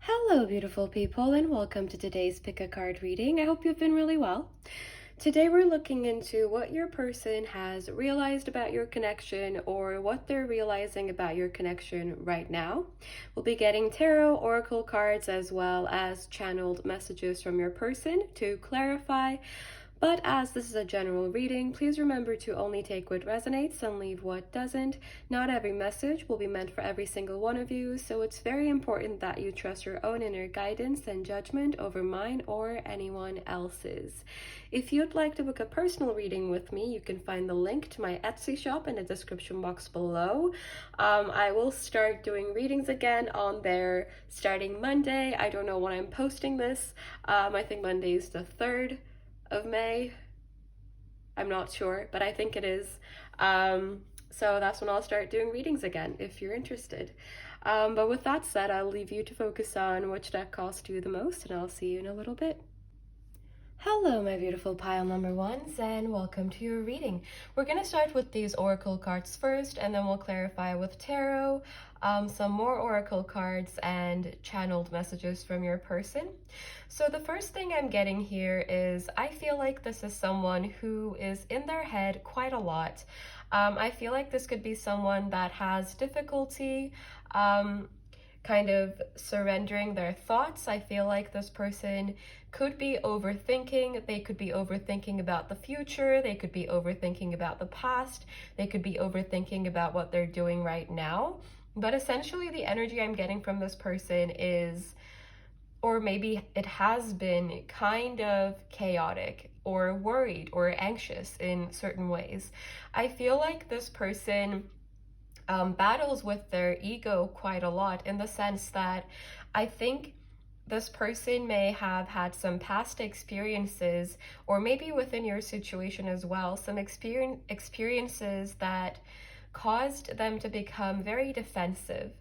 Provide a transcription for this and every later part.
Hello, beautiful people, and welcome to today's Pick a Card reading. I hope you've been really well. Today, we're looking into what your person has realized about your connection or what they're realizing about your connection right now. We'll be getting tarot, oracle cards, as well as channeled messages from your person to clarify. But as this is a general reading, please remember to only take what resonates and leave what doesn't. Not every message will be meant for every single one of you, so it's very important that you trust your own inner guidance and judgment over mine or anyone else's. If you'd like to book a personal reading with me, you can find the link to my Etsy shop in the description box below. I will start doing readings again on there starting Monday. I don't know when I'm posting this. I think Monday is the 3rd of May. I'm not sure, but I think it is. So that's when I'll start doing readings again, if you're interested. But with that said, I'll leave you to focus on which deck calls to you the most, and I'll see you in a little bit. Hello, my beautiful pile number ones, and welcome to your reading. We're going to start with these oracle cards first, and then we'll clarify with tarot, some more oracle cards, and channeled messages from your person. So the first thing I'm getting here is I feel like this is someone who is in their head quite a lot. I feel like this could be someone that has difficulty kind of surrendering their thoughts. I feel like this person could be overthinking. They could be overthinking about the future. They could be overthinking about the past. They could be overthinking about what they're doing right now. But essentially the energy I'm getting from this person is, or maybe it has been, kind of chaotic or worried or anxious in certain ways. I feel like this person battles with their ego quite a lot, in the sense that I think this person may have had some past experiences, or maybe within your situation as well, some experiences that caused them to become very defensive.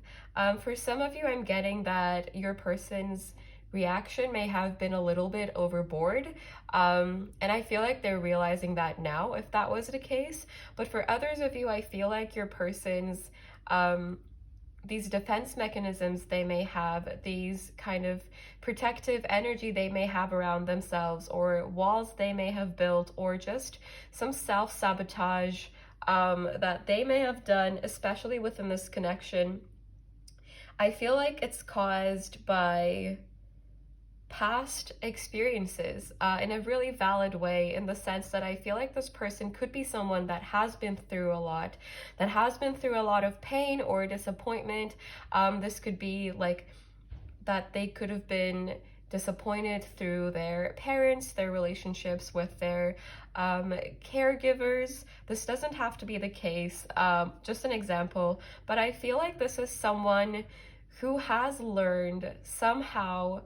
For some of you, I'm getting that your person's reaction may have been a little bit overboard, and I feel like they're realizing that now, if that was the case. But for others of you, I feel like your person's these defense mechanisms they may have, these kind of protective energy they may have around themselves, or walls they may have built, or just some self-sabotage that they may have done, especially within this connection. I feel like it's caused by past experiences in a really valid way, in the sense that I feel like this person could be someone that has been through a lot, of pain or disappointment. This could be like that they could have been disappointed through their parents, their relationships with their caregivers. This doesn't have to be the case, just an example, but I feel like this is someone who has learned somehow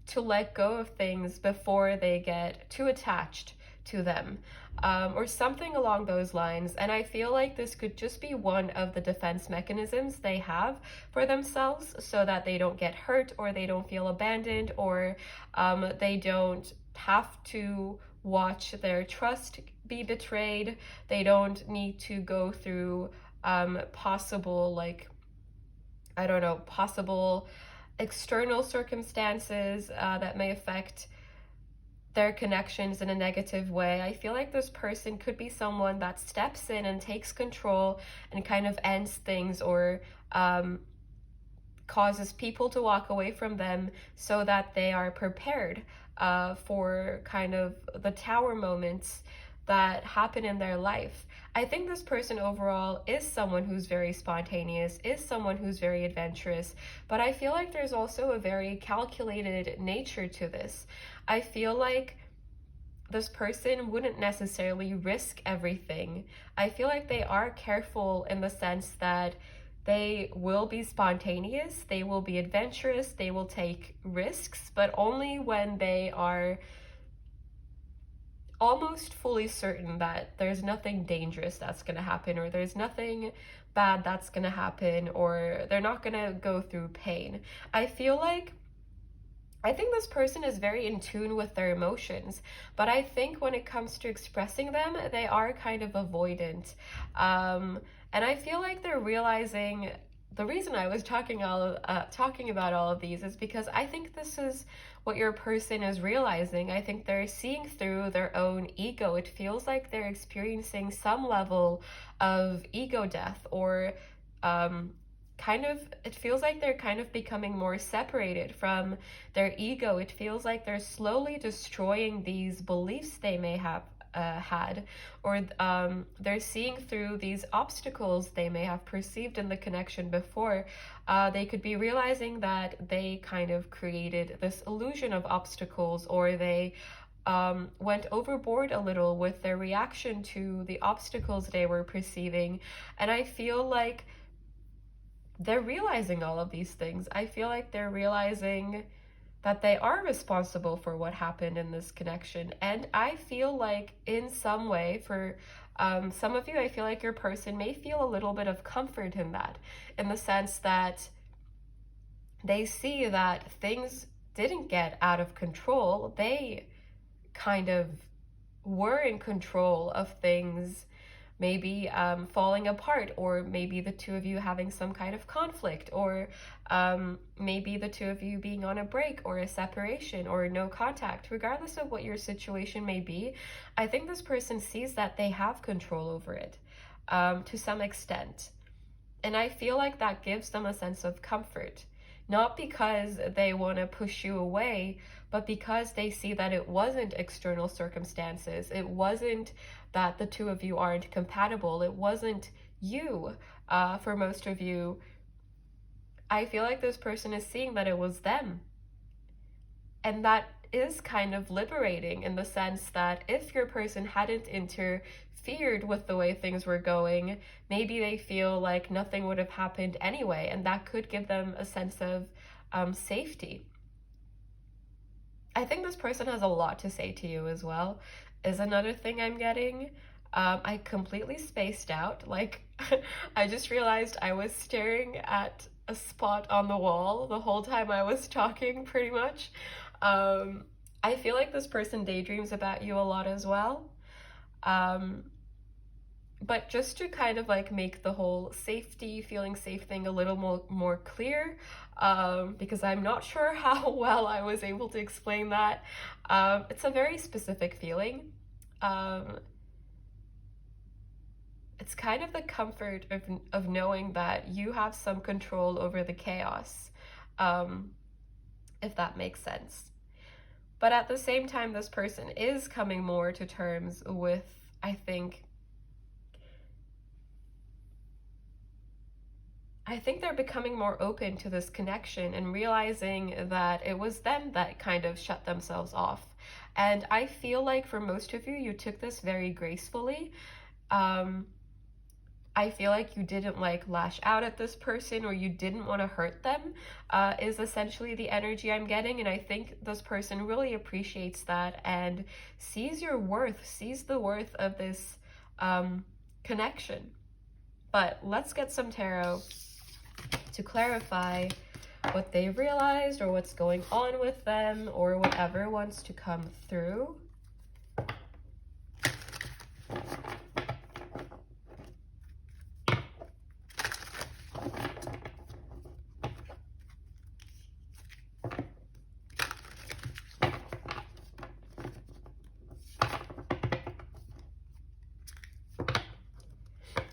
to let go of things before they get too attached to them, or something along those lines. And I feel like this could just be one of the defense mechanisms they have for themselves, so that they don't get hurt, or they don't feel abandoned, or they don't have to watch their trust be betrayed. They don't need to go through possible, like, I don't know, possible external circumstances that may affect their connections in a negative way. I feel like this person could be someone that steps in and takes control and kind of ends things, or causes people to walk away from them, so that they are prepared for kind of the tower moments that happen in their life. I think this person overall is someone who's very spontaneous, is someone who's very adventurous, but I feel like there's also a very calculated nature to this. I feel like this person wouldn't necessarily risk everything. I feel like they are careful, in the sense that they will be spontaneous, they will be adventurous, they will take risks, but only when they are almost fully certain that there's nothing dangerous that's going to happen, or there's nothing bad that's going to happen, or they're not going to go through pain. I think this person is very in tune with their emotions, but I think when it comes to expressing them, they are kind of avoidant. And I feel like they're realizing the reason I was talking about all of these is because I think this is what your person is realizing. I think they're seeing through their own ego. It feels like they're experiencing some level of ego death, or it feels like they're kind of becoming more separated from their ego. It feels like they're slowly destroying these beliefs they may have had, or they're seeing through these obstacles they may have perceived in the connection before. They could be realizing that they kind of created this illusion of obstacles, or they went overboard a little with their reaction to the obstacles they were perceiving. And I feel like they're realizing all of these things. I feel like they're realizing that they are responsible for what happened in this connection. And I feel like in some way, for some of you, I feel like your person may feel a little bit of comfort in that, in the sense that they see that things didn't get out of control. They kind of were in control of things maybe falling apart, or maybe the two of you having some kind of conflict, or maybe the two of you being on a break or a separation or no contact. Regardless of what your situation may be, I think this person sees that they have control over it to some extent. And I feel like that gives them a sense of comfort, not because they want to push you away, but because they see that it wasn't external circumstances. It wasn't that the two of you aren't compatible. It wasn't you. For most of you, I feel like this person is seeing that it was them. And that is kind of liberating, in the sense that if your person hadn't interfered with the way things were going, maybe they feel like nothing would have happened anyway, and that could give them a sense of safety. I think this person has a lot to say to you as well, is another thing I'm getting. I completely spaced out. Like, I just realized I was staring at a spot on the wall the whole time I was talking, pretty much. I feel like this person daydreams about you a lot as well. But just to kind of like make the whole feeling safe thing a little more clear, because I'm not sure how well I was able to explain that. It's a very specific feeling. It's kind of the comfort of knowing that you have some control over the chaos, if that makes sense. But at the same time, this person is coming more to terms with, I think they're becoming more open to this connection and realizing that it was them that kind of shut themselves off. And I feel like for most of you, you took this very gracefully. I feel like you didn't like lash out at this person, or you didn't want to hurt them, is essentially the energy I'm getting. And I think this person really appreciates that and sees your worth, sees the worth of this connection. But let's get some tarot to clarify what they've realized, or what's going on with them, or whatever wants to come through.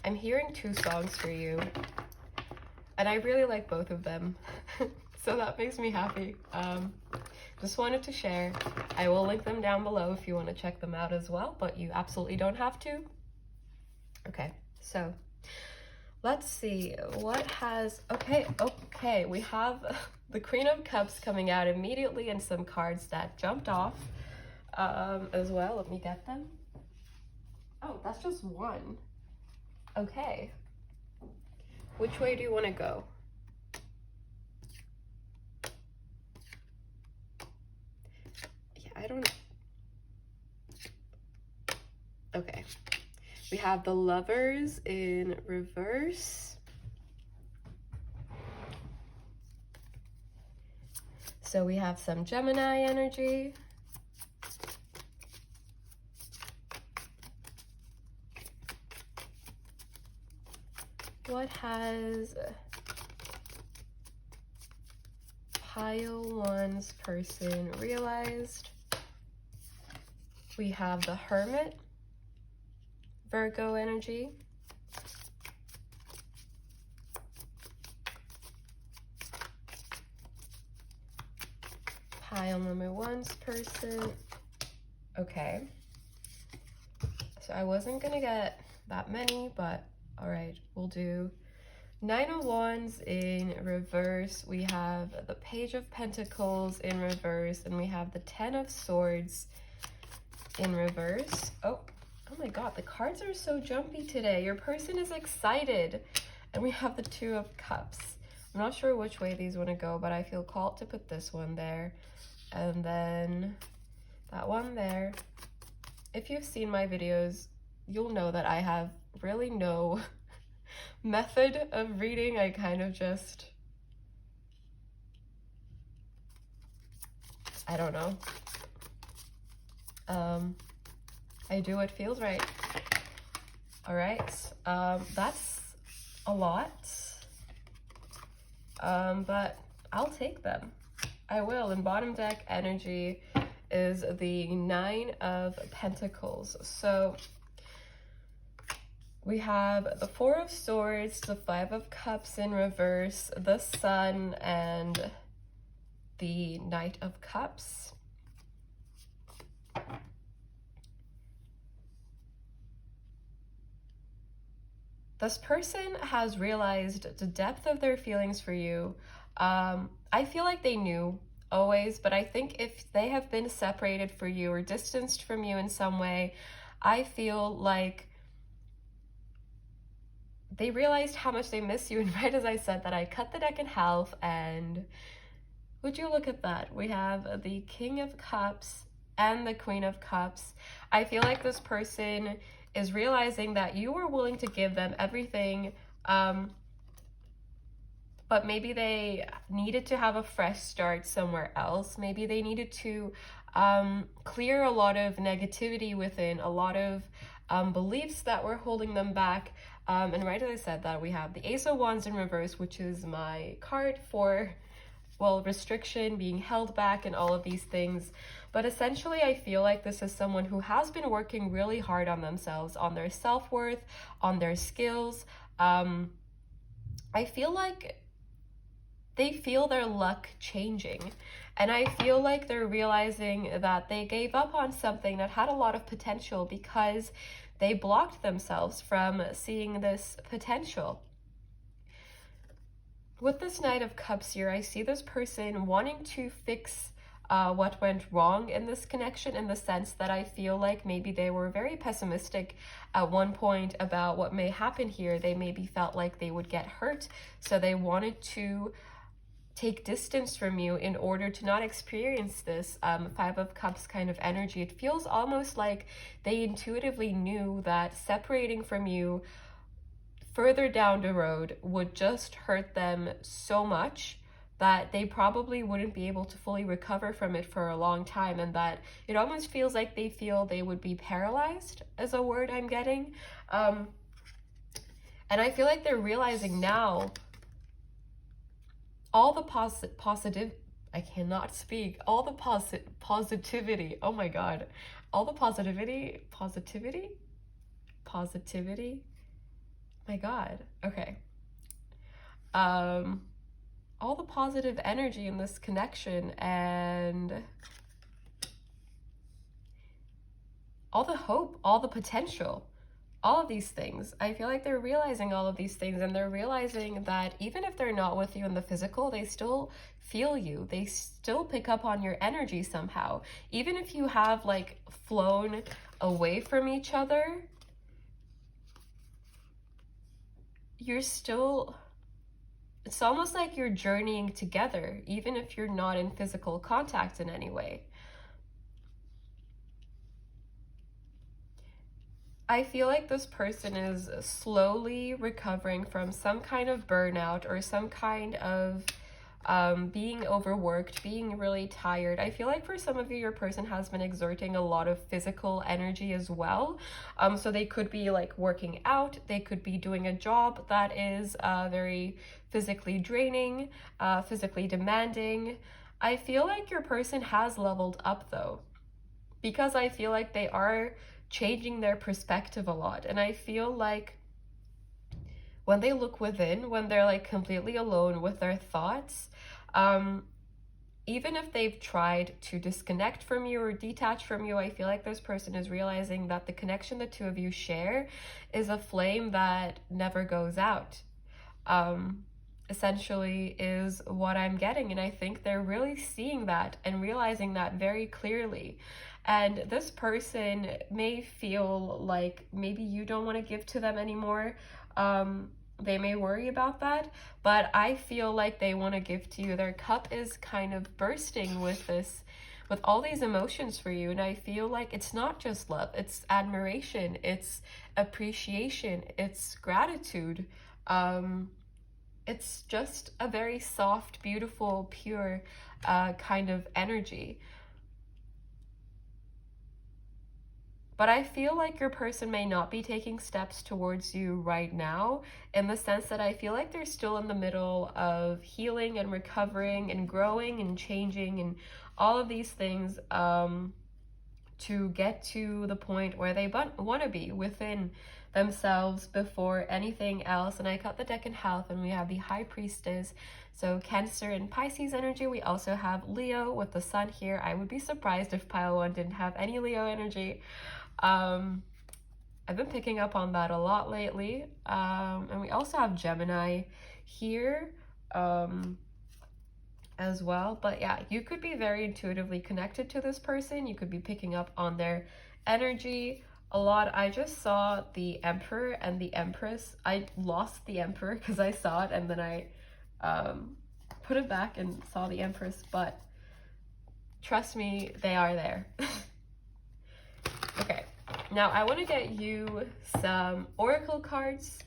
I'm hearing two songs for you, and I really like both of them. So that makes me happy. Just wanted to share. I will link them down below if you want to check them out as well, but you absolutely don't have to. Okay, so let's see what has, okay, we have the Queen of Cups coming out immediately, and some cards that jumped off as well. Let me get them. Oh, that's just one. Okay. Which way do you want to go? Yeah, I don't. Okay. We have the Lovers in reverse. So we have some Gemini energy. What has Pile one's person realized. We have the Hermit, Virgo energy. Pile number one's person. Okay. So I wasn't gonna get that many, but all right, we'll do Nine of Wands in reverse. We have the Page of Pentacles in reverse, and we have the Ten of Swords in reverse. Oh my God, the cards are so jumpy today. Your person is excited. And we have the Two of Cups. I'm not sure which way these want to go, but I feel called to put this one there. And then that one there. If you've seen my videos, you'll know that I have really no method of reading. I kind of just, I don't know. I do what feels right. All right, that's a lot, but I'll take them. I will. And bottom deck energy is the Nine of Pentacles. So we have the Four of Swords, the Five of Cups in reverse, the Sun, and the Knight of Cups. This person has realized the depth of their feelings for you. I feel like they knew always, but I think if they have been separated for you or distanced from you in some way, I feel like they realized how much they miss you. And right as I said that, I cut the deck in half, and would you look at that? We have the King of Cups and the Queen of Cups. I feel like this person is realizing that you were willing to give them everything, but maybe they needed to have a fresh start somewhere else. Maybe they needed to clear a lot of negativity within, a lot of beliefs that were holding them back. And right as I said that, we have the Ace of Wands in reverse, which is my card for, well, restriction, being held back, and all of these things. But essentially, I feel like this is someone who has been working really hard on themselves, on their self-worth, on their skills. I feel like they feel their luck changing. And I feel like they're realizing that they gave up on something that had a lot of potential because they blocked themselves from seeing this potential. With this Knight of Cups here, I see this person wanting to fix what went wrong in this connection, in the sense that I feel like maybe they were very pessimistic at one point about what may happen here. They maybe felt like they would get hurt, so they wanted to take distance from you in order to not experience this Five of Cups kind of energy. It feels almost like they intuitively knew that separating from you further down the road would just hurt them so much that they probably wouldn't be able to fully recover from it for a long time, and that it almost feels like they feel they would be paralyzed, is a word I'm getting. And I feel like they're realizing now all the positivity, oh my God, all the positivity, my God, okay. All the positive energy in this connection, and all the hope, all the potential, all of these things. I feel like they're realizing all of these things, and they're realizing that even if they're not with you in the physical, they still feel you. They still pick up on your energy somehow. Even if you have like flown away from each other, you're still, it's almost like you're journeying together, even if you're not in physical contact in any way. I feel like this person is slowly recovering from some kind of burnout or some kind of being overworked, being really tired. I feel like for some of you, your person has been exerting a lot of physical energy as well. So they could be like working out, they could be doing a job that is very physically draining, physically demanding. I feel like your person has leveled up though, because I feel like they are changing their perspective a lot. And I feel like when they look within, when they're like completely alone with their thoughts, even if they've tried to disconnect from you or detach from you, I feel like this person is realizing that the connection the two of you share is a flame that never goes out. Essentially is what I'm getting, and I think they're really seeing that and realizing that very clearly. And this person may feel like maybe you don't want to give to them anymore. They may worry about that, but I feel like they want to give to you. Their cup is kind of bursting with all these emotions for you. And I feel like it's not just love, it's admiration, it's appreciation, it's gratitude. It's just a very soft, beautiful, pure kind of energy. But I feel like your person may not be taking steps towards you right now, in the sense that I feel like they're still in the middle of healing and recovering and growing and changing and all of these things to get to the point where they want to be within themselves before anything else. And I cut the deck in health, and we have the High Priestess, so Cancer and Pisces energy. We also have Leo with the Sun here. I would be surprised if pile 1 didn't have any Leo energy. I've been picking up on that a lot lately. And we also have Gemini here as well. But yeah, you could be very intuitively connected to this person. You could be picking up on their energy a lot. I just saw the Emperor and the Empress. I lost the Emperor because I saw it and then I put it back and saw the Empress, but trust me, they are there. Okay, now I want to get you some oracle cards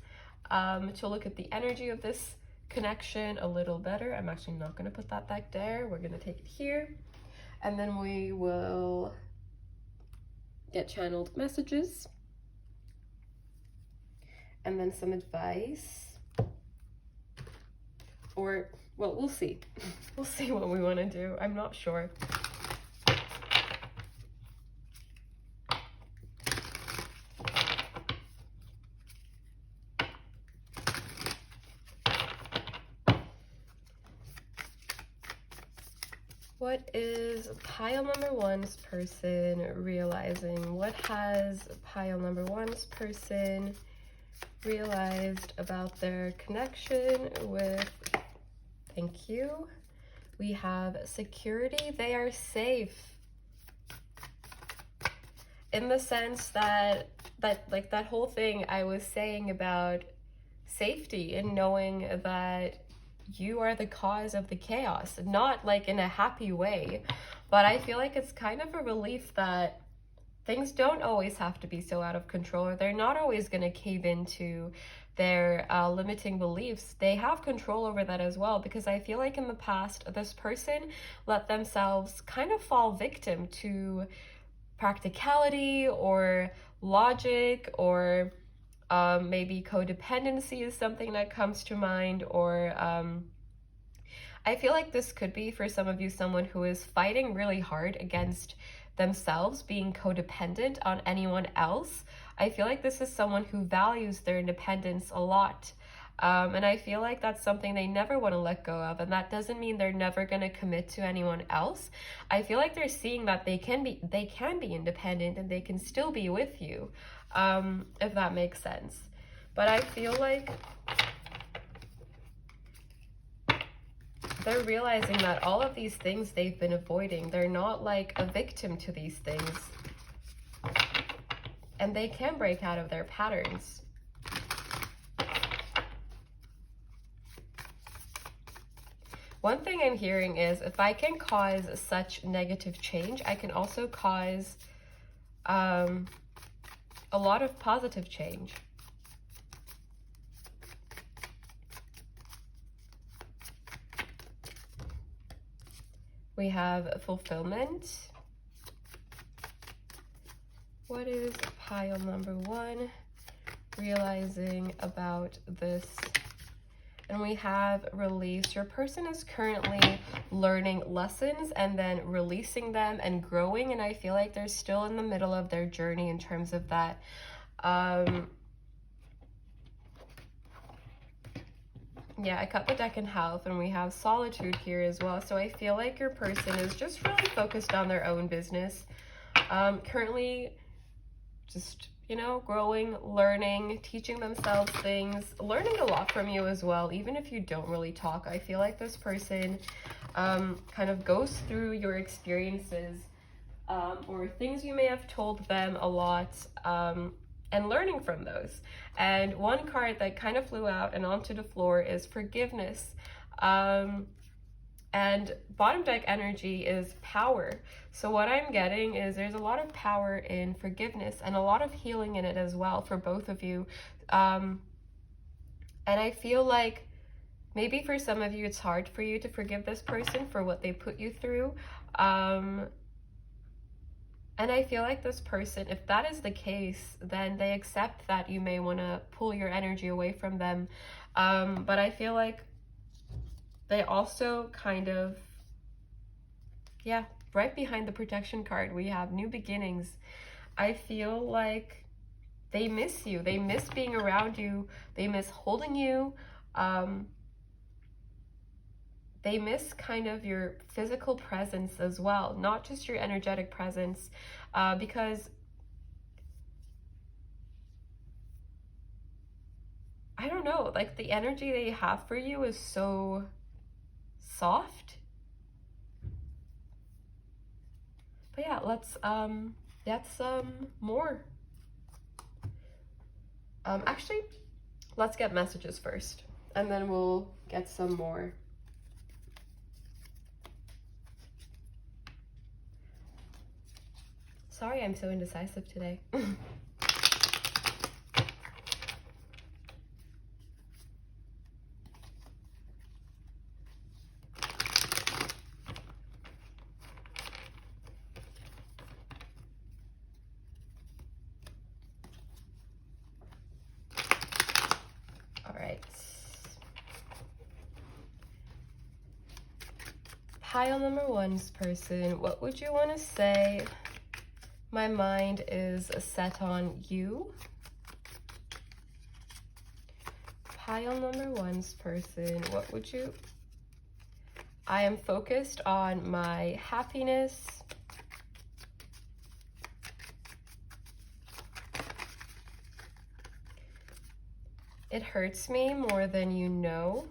to look at the energy of this connection a little better. I'm actually not going to put that back there. We're going to take it here, and then we will get channeled messages and then some advice, or well, we'll see. We'll see what we want to do. I'm not sure. What is pile number 1's person realizing? What has pile number 1's person realized about their connection with, thank you, we have security. They are safe, in the sense that like that whole thing I was saying about safety and knowing that you are the cause of the chaos, not like in a happy way, but I feel like it's kind of a relief that things don't always have to be so out of control, or they're not always going to cave into their limiting beliefs. They have control over that as well, because I feel like in the past, this person let themselves kind of fall victim to practicality or logic, or maybe codependency is something that comes to mind, or I feel like this could be for some of you someone who is fighting really hard against themselves being codependent on anyone else. I feel like this is someone who values their independence a lot. And I feel like that's something they never want to let go of. And that doesn't mean they're never going to commit to anyone else. I feel like they're seeing that they can be independent and they can still be with you, if that makes sense. But I feel like they're realizing that all of these things they've been avoiding, they're not like a victim to these things. And they can break out of their patterns. One thing I'm hearing is, if I can cause such negative change, I can also cause a lot of positive change. We have fulfillment. What is pile number 1 realizing about this? And we have release. Your person is currently learning lessons and then releasing them and growing. And I feel like they're still in the middle of their journey in terms of that. Yeah, I cut the deck in half and we have solitude here as well. So I feel like your person is just really focused on their own business. Currently just, you know, growing, learning, teaching themselves things, learning a lot from you as well. Even if you don't really talk, I feel like this person kind of goes through your experiences or things you may have told them a lot, and learning from those. And one card that kind of flew out and onto the floor is forgiveness. And bottom deck energy is power. So what I'm getting is there's a lot of power in forgiveness and a lot of healing in it as well for both of you. And I feel like maybe for some of you, it's hard for you to forgive this person for what they put you through. And I feel like this person, if that is the case, then they accept that you may want to pull your energy away from them. But I feel like they also kind of, yeah, right behind the protection card, we have new beginnings. I feel like they miss you. They miss being around you. They miss holding you. They miss kind of your physical presence as well, not just your energetic presence, because I don't know, like the energy they have for you is so soft. But yeah, let's get some more. Actually, let's get messages first, and then we'll get some more. Sorry, I'm so indecisive today. All right. Pile number 1's person, what would you want to say? My mind is set on you. Pile number 1's person, what would you? I am focused on my happiness. It hurts me more than you know.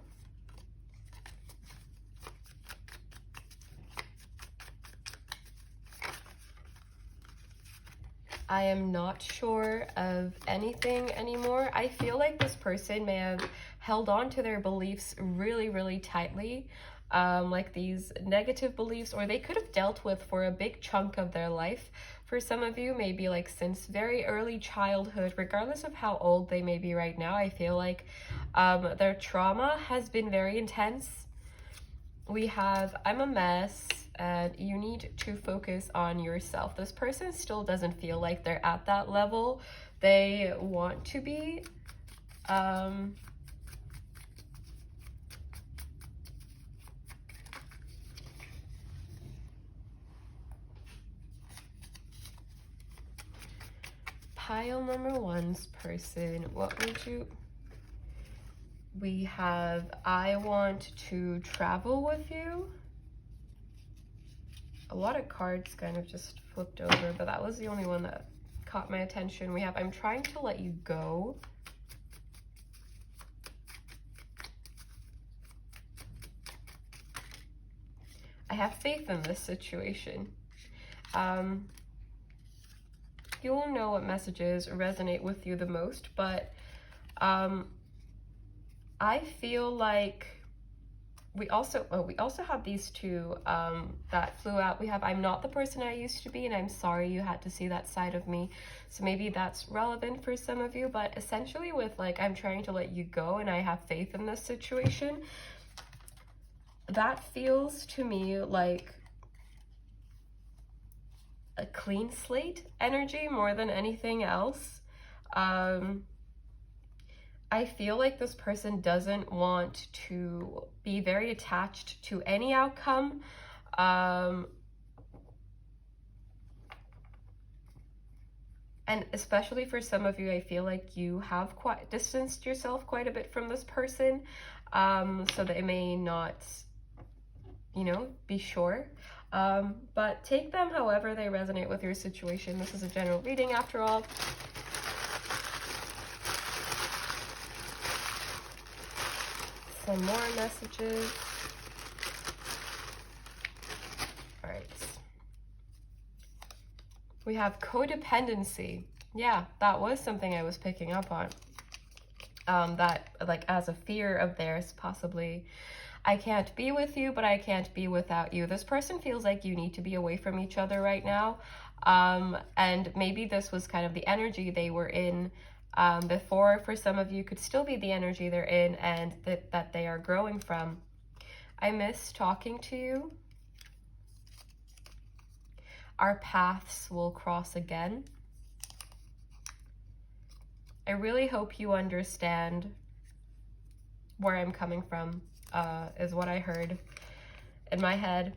I am not sure of anything anymore. I feel like this person may have held on to their beliefs really, really tightly, like these negative beliefs, or they could have dealt with for a big chunk of their life. For some of you, maybe like since very early childhood, regardless of how old they may be right now, I feel like their trauma has been very intense. We have, I'm a mess, and you need to focus on yourself. This person still doesn't feel like they're at that level. They want to be. Pile number 1's person, what would you? We have, I want to travel with you. A lot of cards kind of just flipped over, but that was the only one that caught my attention. We have, I'm trying to let you go. I have faith in this situation. You will know what messages resonate with you the most, but I feel like we also have these two that flew out. We have, I'm not the person I used to be, and I'm sorry you had to see that side of me. So maybe that's relevant for some of you, but essentially with like, I'm trying to let you go and I have faith in this situation, that feels to me like a clean slate energy more than anything else. I feel like this person doesn't want to be very attached to any outcome. And especially for some of you, I feel like you have quite distanced yourself quite a bit from this person, so that it may not, you know, be sure. But take them however they resonate with your situation. This is a general reading after all. Some more messages. All right. We have codependency. Yeah, that was something I was picking up on. That, like, as a fear of theirs, possibly. I can't be with you, but I can't be without you. This person feels like you need to be away from each other right now. And maybe this was kind of the energy they were in before. For some of you, could still be the energy they're in and that they are growing from. I miss talking to you. Our paths will cross again. I really hope you understand where I'm coming from, is what I heard in my head.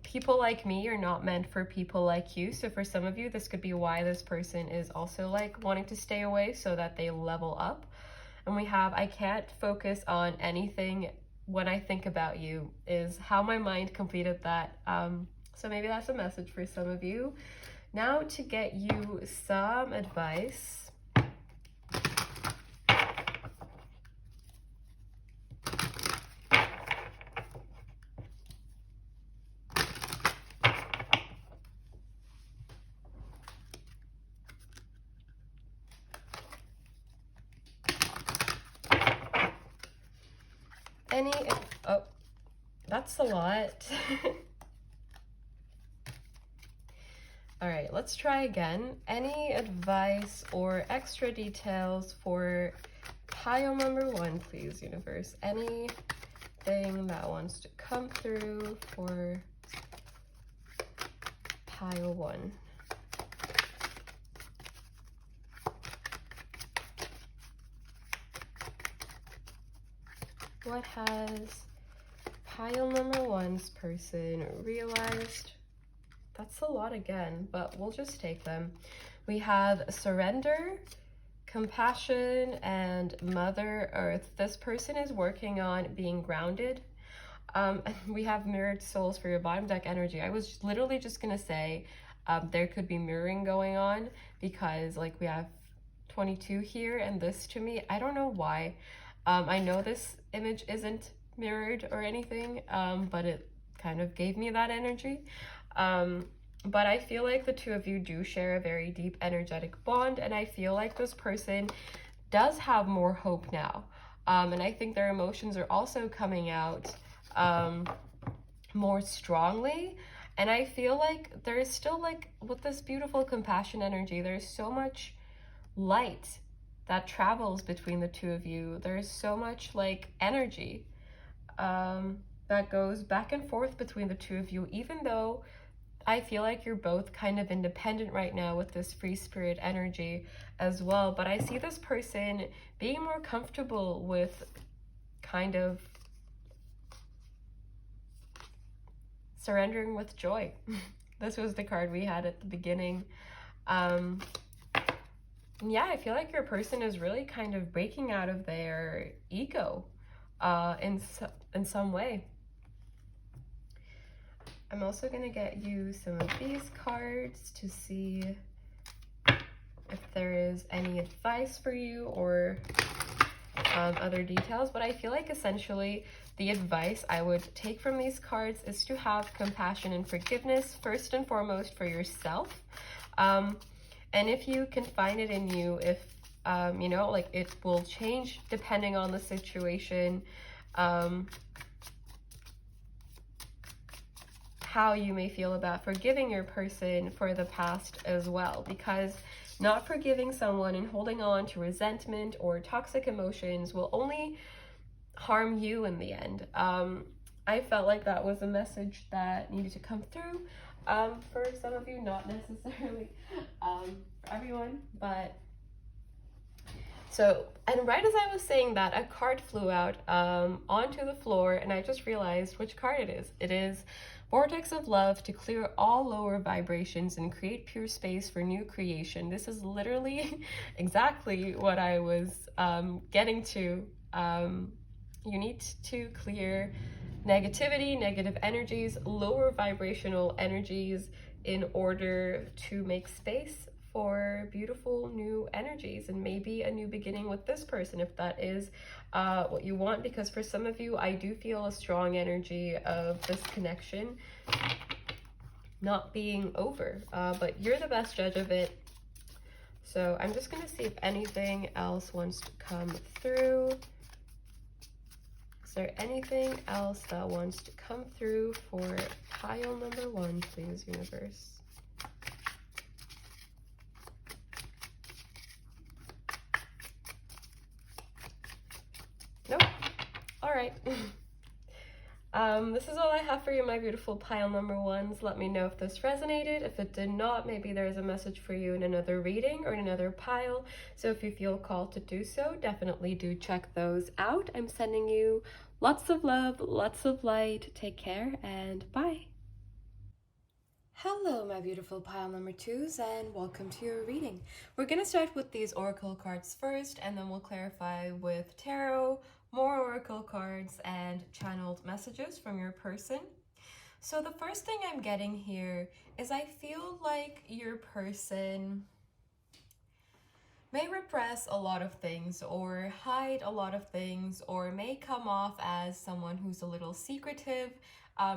People like me are not meant for people like you. So for some of you, this could be why this person is also like wanting to stay away so that they level up. And we have, I can't focus on anything when I think about you, is how my mind completed that. So maybe that's a message for some of you. Now to get you some advice. Oh, that's a lot. All right, let's try again. Any advice or extra details for pile number 1, please, universe? Anything that wants to come through for pile 1. What has pile number 1's person realized? That's a lot again, but we'll just take them. We have surrender, compassion, and Mother Earth. This person is working on being grounded. And we have mirrored souls for your bottom deck energy. I was literally just gonna say there could be mirroring going on, because like we have 22 here, and this to me, I don't know why. I know this image isn't mirrored or anything, but it kind of gave me that energy. But I feel like the two of you do share a very deep energetic bond, and I feel like this person does have more hope now. And I think their emotions are also coming out more strongly. And I feel like there's still, like, with this beautiful compassion energy, there's so much light that travels between the two of you. There's so much like energy that goes back and forth between the two of you, even though I feel like you're both kind of independent right now with this free spirit energy as well. But I see this person being more comfortable with kind of surrendering with joy. This was the card we had at the beginning. Yeah, I feel like your person is really kind of breaking out of their ego in some way. I'm also going to get you some of these cards to see if there is any advice for you or other details. But I feel like essentially the advice I would take from these cards is to have compassion and forgiveness first and foremost for yourself. And if you can find it in you, if, you know, like it will change depending on the situation, how you may feel about forgiving your person for the past as well. Because not forgiving someone and holding on to resentment or toxic emotions will only harm you in the end. I felt like that was a message that needed to come through for some of you, not necessarily for everyone, but so, and right as I was saying that, a card flew out onto the floor, and I just realized which card it is. It is Vortex of Love to clear all lower vibrations and create pure space for new creation. This is literally exactly what I was getting to. You need to clear negativity, negative energies, lower vibrational energies in order to make space for beautiful new energies and maybe a new beginning with this person if that is what you want, because for some of you I do feel a strong energy of this connection not being over, but you're the best judge of it. So I'm just gonna see if anything else wants to come through. Is there anything else that wants to come through for pile number 1, please, universe? Nope. All right. This is all I have for you, my beautiful pile number 1s. Let me know if this resonated. If it did not, maybe there's a message for you in another reading or in another pile. So if you feel called to do so, definitely do check those out. I'm sending you lots of love, lots of light. Take care and bye. Hello, my beautiful pile number 2s, and welcome to your reading. We're going to start with these oracle cards first, and then we'll clarify with tarot, more oracle cards, and channeled messages from your person. So the first thing I'm getting here is I feel like your person may repress a lot of things or hide a lot of things, or may come off as someone who's a little secretive,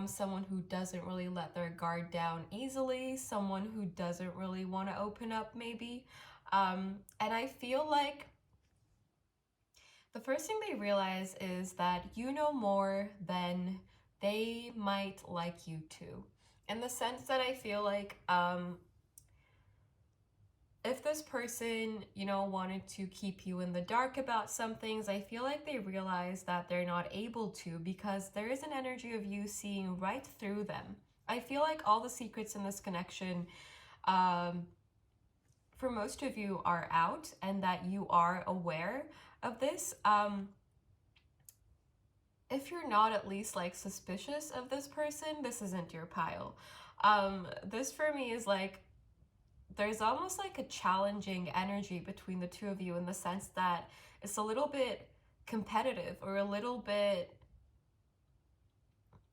someone who doesn't really let their guard down easily, someone who doesn't really want to open up maybe. And I feel like the first thing they realize is that you know more than they might like you to. In the sense that I feel like if this person, you know, wanted to keep you in the dark about some things, I feel like they realize that they're not able to, because there is an energy of you seeing right through them. I feel like all the secrets in this connection, for most of you, are out, and that you are aware of this. If you're not at least like suspicious of this person, this isn't your pile. This for me is like, there's almost like a challenging energy between the two of you, in the sense that it's a little bit competitive or a little bit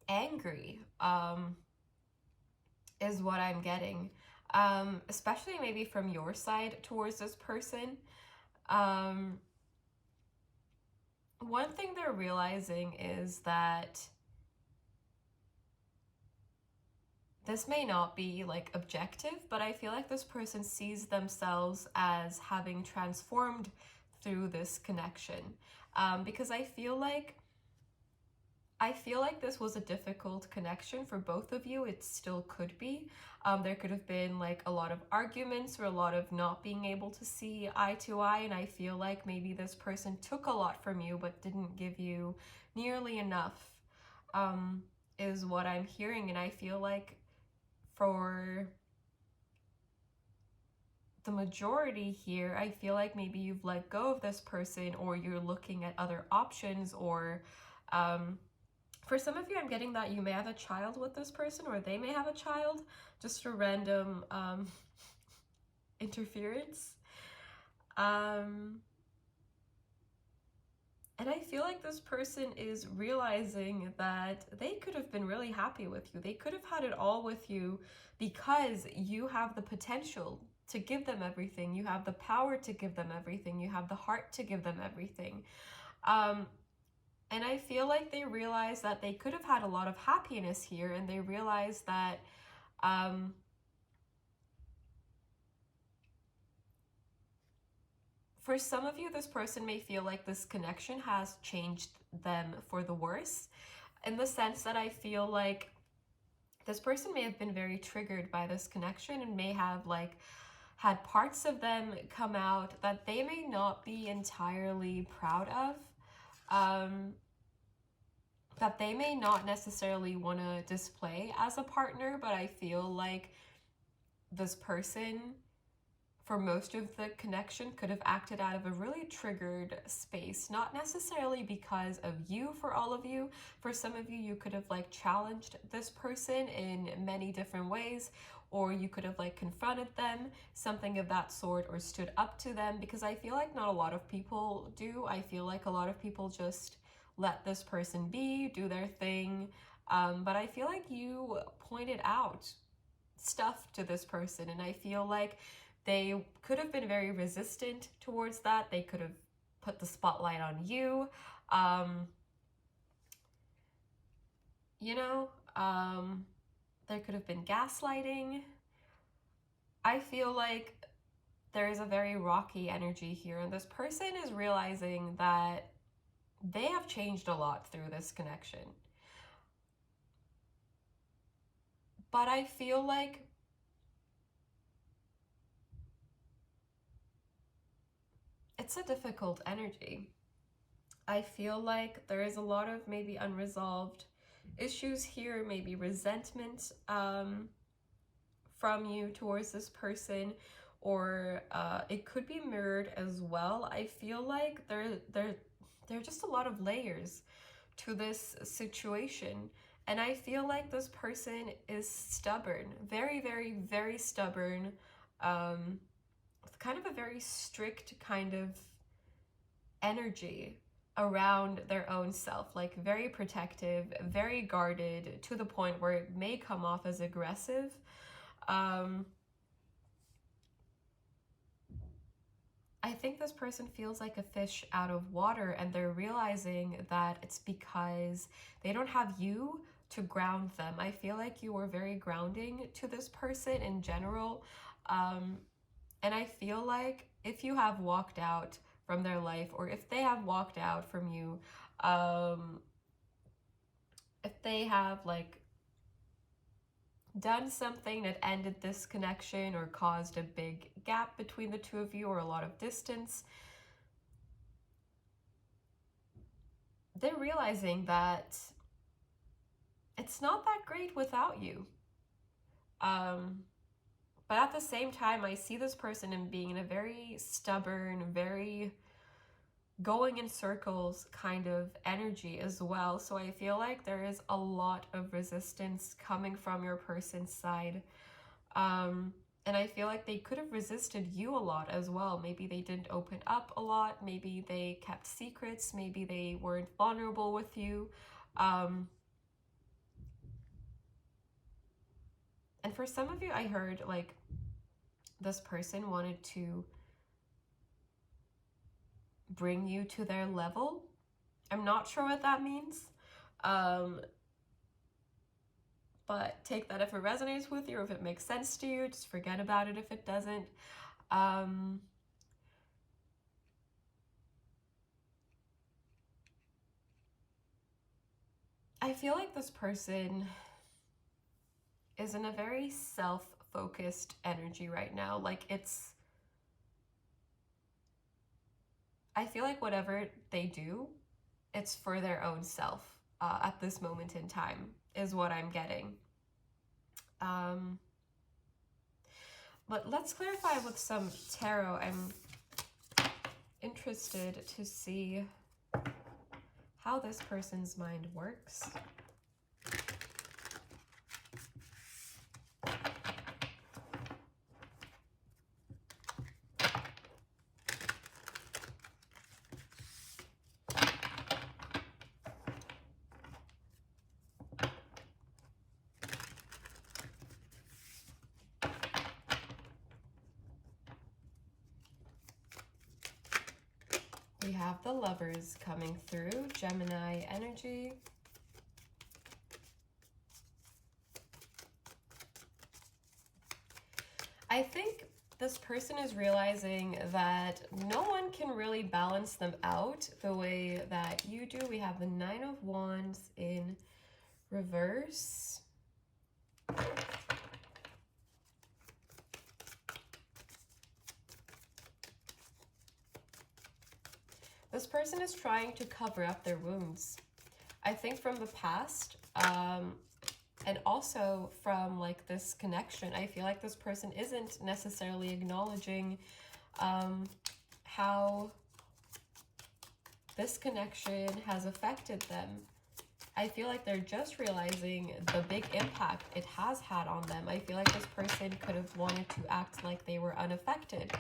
angry, is what I'm getting. Especially maybe from your side towards this person. One thing they're realizing is that this may not be like objective, but I feel like this person sees themselves as having transformed through this connection. Because I feel like this was a difficult connection for both of you. It still could be. There could have been like a lot of arguments or a lot of not being able to see eye to eye, and I feel like maybe this person took a lot from you but didn't give you nearly enough, is what I'm hearing. And I feel like for the majority here, I feel like maybe you've let go of this person, or you're looking at other options, or for some of you, I'm getting that you may have a child with this person, or they may have a child. Just a random interference. And I feel like this person is realizing that they could have been really happy with you. They could have had it all with you, because you have the potential to give them everything. You have the power to give them everything. You have the heart to give them everything. And I feel like they realize that they could have had a lot of happiness here, and they realize that for some of you, this person may feel like this connection has changed them for the worse, in the sense that I feel like this person may have been very triggered by this connection, and may have like had parts of them come out that they may not be entirely proud of. that they may not necessarily want to display as a partner, but I feel like this person, for most of the connection, could have acted out of a really triggered space, not necessarily because of you. For all of you, for some of you, you could have like challenged this person in many different ways, or you could have like confronted them, something of that sort, or stood up to them, because I feel like not a lot of people do. I feel like a lot of people just let this person be, do their thing, but I feel like you pointed out stuff to this person, and I feel like they could have been very resistant towards that. They could have put the spotlight on you. You know, there could have been gaslighting. I feel like there is a very rocky energy here, and this person is realizing that they have changed a lot through this connection. But I feel like it's a difficult energy. I feel like there is a lot of maybe unresolved issues here, maybe resentment from you towards this person, or it could be mirrored as well. I feel like there are just a lot of layers to this situation, and I feel like this person is stubborn, very, very, very stubborn, with kind of a very strict kind of energy around their own self, like very protective, very guarded, to the point where it may come off as aggressive. I think this person feels like a fish out of water, and they're realizing that it's because they don't have you to ground them. I feel like you were very grounding to this person in general. And I feel like if you have walked out from their life, or if they have walked out from you, if they have like done something that ended this connection or caused a big gap between the two of you, or a lot of distance, they're realizing that it's not that great without you. But at the same time, I see this person in being in a very stubborn, very going in circles kind of energy as well. So I feel like there is a lot of resistance coming from your person's side. And I feel like they could have resisted you a lot as well. Maybe they didn't open up a lot. Maybe they kept secrets. Maybe they weren't vulnerable with you. And for some of you, I heard like this person wanted to bring you to their level. I'm not sure what that means. But take that if it resonates with you, or if it makes sense to you. Just forget about it if it doesn't. I feel like this person is in a very self-focused energy right now. Like I feel like whatever they do, it's for their own self at this moment in time, is what I'm getting. But let's clarify with some tarot. I'm interested to see how this person's mind works. We have the Lovers coming through, Gemini energy. I think this person is realizing that no one can really balance them out the way that you do. We have the Nine of Wands in reverse. This person is trying to cover up their wounds. I think from the past, and also from like this connection, I feel like this person isn't necessarily acknowledging how this connection has affected them. I feel like they're just realizing the big impact it has had on them. I feel like this person could have wanted to act like they were unaffected,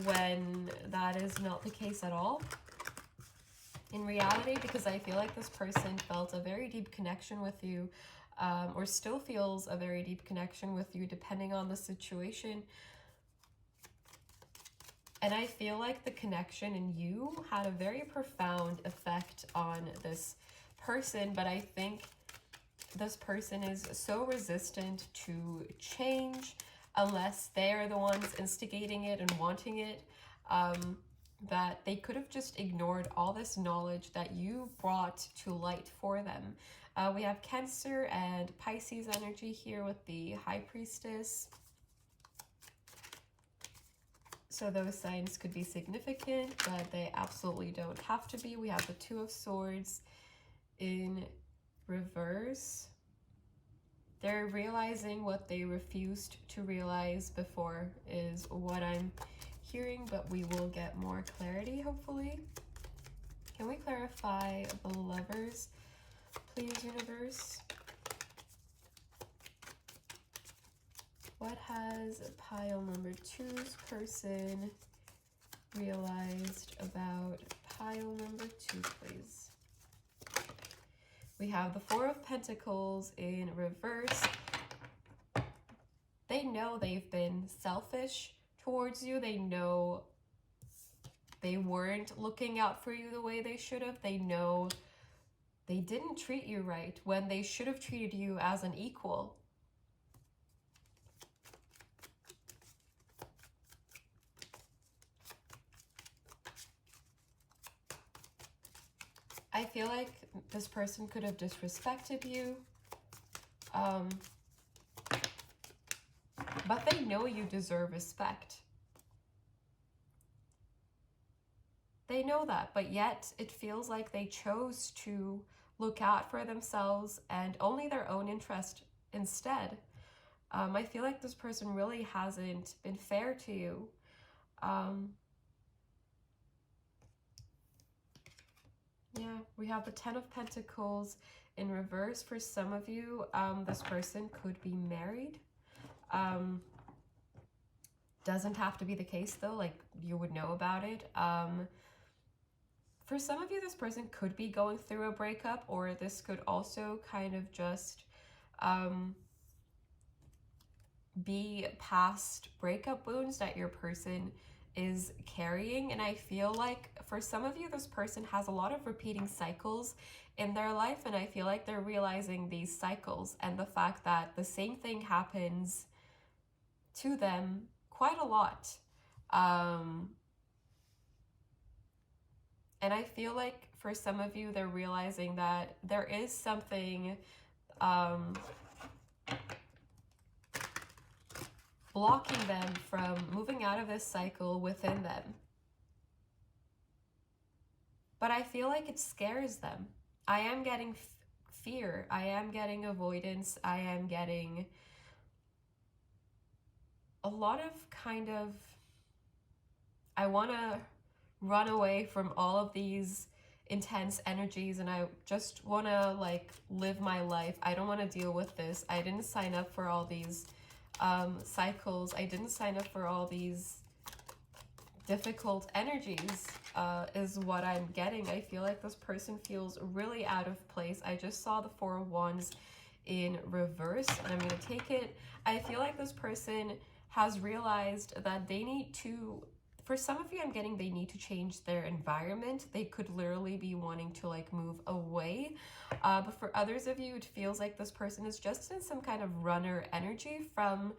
when that is not the case at all in reality, because I feel like this person felt a very deep connection with you, or still feels a very deep connection with you depending on the situation. And I feel like the connection in you had a very profound effect on this person, but I think this person is so resistant to change unless they are the ones instigating it and wanting it, that they could have just ignored all this knowledge that you brought to light for them. We have Cancer and Pisces energy here with the High Priestess. So those signs could be significant, but they absolutely don't have to be. We have the Two of Swords in reverse. They're realizing what they refused to realize before is what I'm hearing, but we will get more clarity, hopefully. Can we clarify the Lovers, please, universe? What has pile number 2's person realized about pile number 2, please? We have the Four of Pentacles in reverse. They know they've been selfish towards you. They know they weren't looking out for you the way they should have. They know they didn't treat you right when they should have treated you as an equal. I feel like this person could have disrespected you, but they know you deserve respect. They know that, but yet it feels like they chose to look out for themselves and only their own interest instead. I feel like this person really hasn't been fair to you. Yeah, we have the Ten of Pentacles in reverse. For some of you, this person could be married. Doesn't have to be the case though, like you would know about it. For some of you, this person could be going through a breakup, or this could also kind of just be past breakup wounds that your person is carrying. And I feel like for some of you, this person has a lot of repeating cycles in their life, and I feel like they're realizing these cycles and the fact that the same thing happens to them quite a lot. And I feel like for some of you, they're realizing that there is something blocking them from moving out of this cycle within them. But I feel like it scares them. I am getting fear. I am getting avoidance. I am getting a lot of kind of, I want to run away from all of these intense energies and I just want to like live my life. I don't want to deal with this. I didn't sign up for all these cycles. I didn't sign up for all these difficult energies, is what I'm getting. I feel like this person feels really out of place. I just saw the Four of Wands in reverse and I'm going to take it. I feel like this person has realized that they need to, for some of you, I'm getting they need to change their environment. They could literally be wanting to like move away. But for others of you, it feels like this person is just in some kind of runner energy from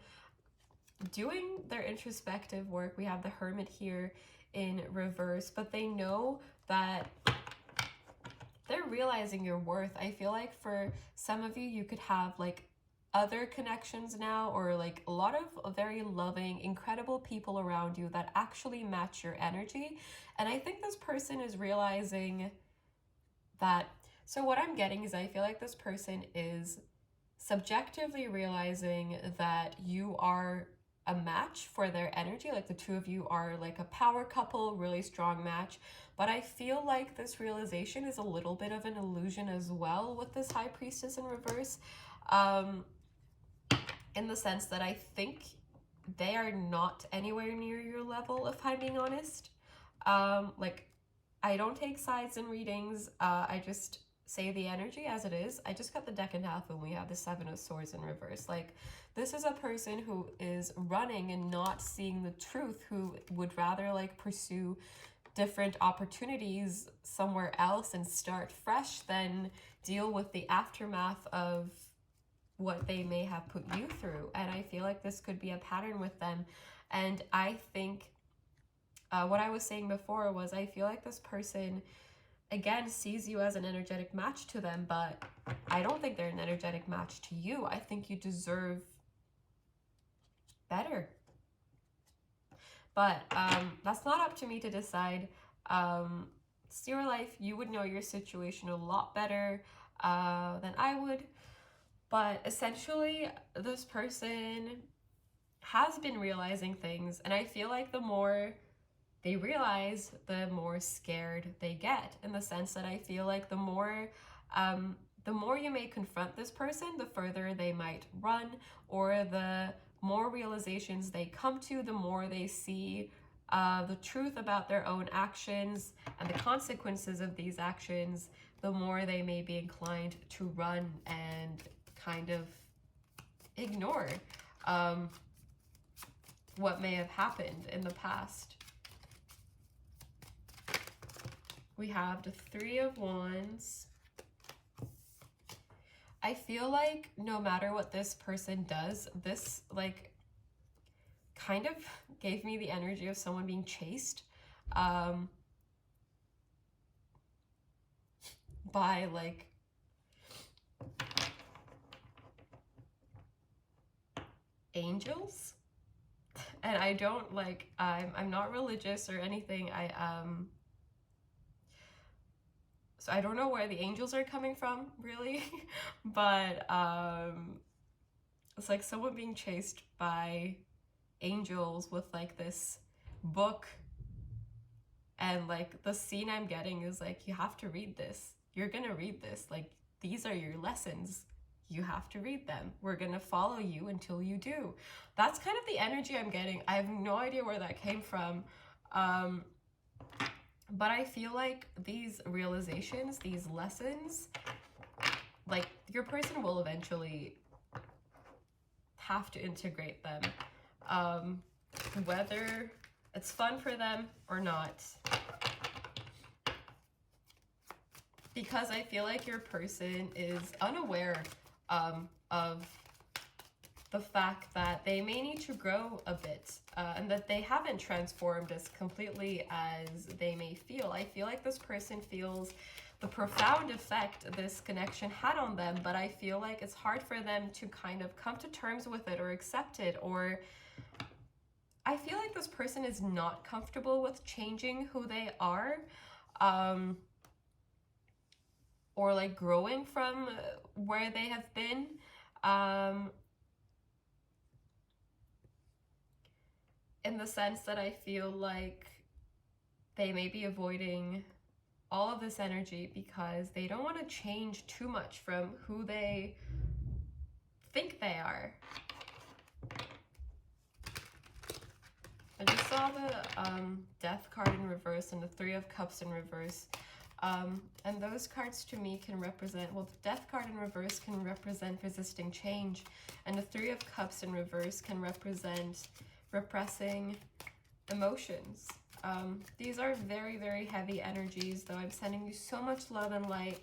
doing their introspective work. We have the Hermit here in reverse, but they know that they're realizing your worth. I feel like for some of you, you could have like other connections now, or like a lot of very loving, incredible people around you that actually match your energy. And I think this person is realizing that So what I'm getting is I feel like this person is subjectively realizing that you are a match for their energy, like the two of you are like a power couple, really strong match. But I feel like this realization is a little bit of an illusion as well with this High Priestess in reverse, in the sense that I think they are not anywhere near your level, if I'm being honest. Like, I don't take sides in readings, I just say the energy as it is. I just got the deck in half and we have the Seven of Swords in reverse. Like, this is a person who is running and not seeing the truth, who would rather like pursue different opportunities somewhere else and start fresh than deal with the aftermath of what they may have put you through. And I feel like this could be a pattern with them. And I think what I was saying before was I feel like this person again sees you as an energetic match to them, but I don't think they're an energetic match to you. I think you deserve better. But that's not up to me to decide. It's your life. You would know your situation a lot better than I would. But essentially, this person has been realizing things, and I feel like the more they realize, the more scared they get, in the sense that I feel like the more you may confront this person, the further they might run, or the more realizations they come to, the more they see the truth about their own actions and the consequences of these actions, the more they may be inclined to run and kind of ignore what may have happened in the past. We have the Three of Wands. I feel like no matter what this person does, this like kind of gave me the energy of someone being chased by like angels. And I don't like, I'm not religious or anything. So I don't know where the angels are coming from, really, but it's like someone being chased by angels with like this book, and like the scene I'm getting is like, you have to read this. You're gonna read this. Like, these are your lessons. You have to read them. We're gonna follow you until you do. That's kind of the energy I'm getting. I have no idea where that came from. But I feel like these realizations, these lessons, like your person will eventually have to integrate them, whether it's fun for them or not. Because I feel like your person is unaware of the fact that they may need to grow a bit, and that they haven't transformed as completely as they may feel. I feel like this person feels the profound effect this connection had on them, but I feel like it's hard for them to kind of come to terms with it or accept it, or I feel like this person is not comfortable with changing who they are, or like growing from where they have been. In the sense that I feel like they may be avoiding all of this energy because they don't want to change too much from who they think they are. I just saw the Death card in reverse and the Three of Cups in reverse. And those cards to me can represent, well, the Death card in reverse can represent resisting change, and the Three of Cups in reverse can represent repressing emotions. These are very, very heavy energies, though I'm sending you so much love and light,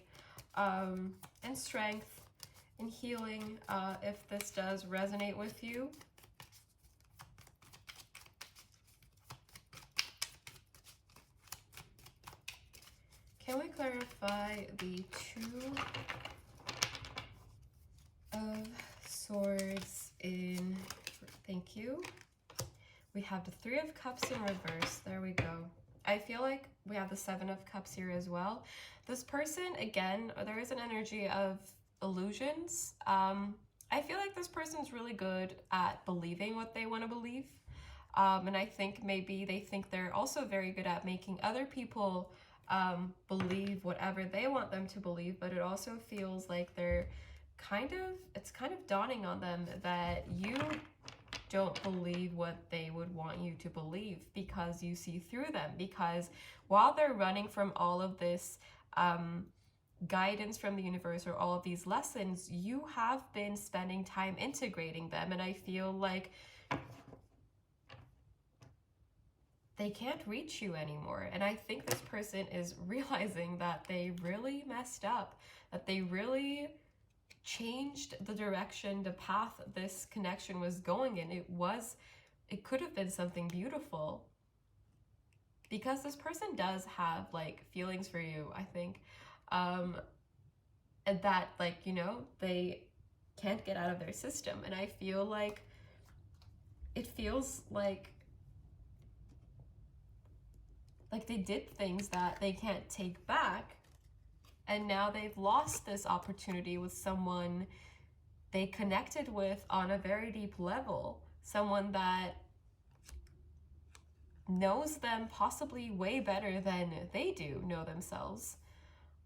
and strength and healing, if this does resonate with you. Can we clarify the Two of Swords in, thank you. We have the Three of Cups in reverse, there we go. I feel like we have the Seven of Cups here as well. This person, again, there is an energy of illusions. I feel like this person's really good at believing what they want to believe. And I think maybe they think they're also very good at making other people believe whatever they want them to believe, but it also feels like it's kind of dawning on them that you don't believe what they would want you to believe because you see through them. Because while they're running from all of this guidance from the universe or all of these lessons, you have been spending time integrating them. And I feel like they can't reach you anymore. And I think this person is realizing that they really messed up, that they really changed the direction, the path this connection was going in. It could have been something beautiful, because this person does have like feelings for you, I think, and that, like, you know, they can't get out of their system. And I feel like it feels like they did things that they can't take back, and now they've lost this opportunity with someone they connected with on a very deep level, someone that knows them possibly way better than they do know themselves.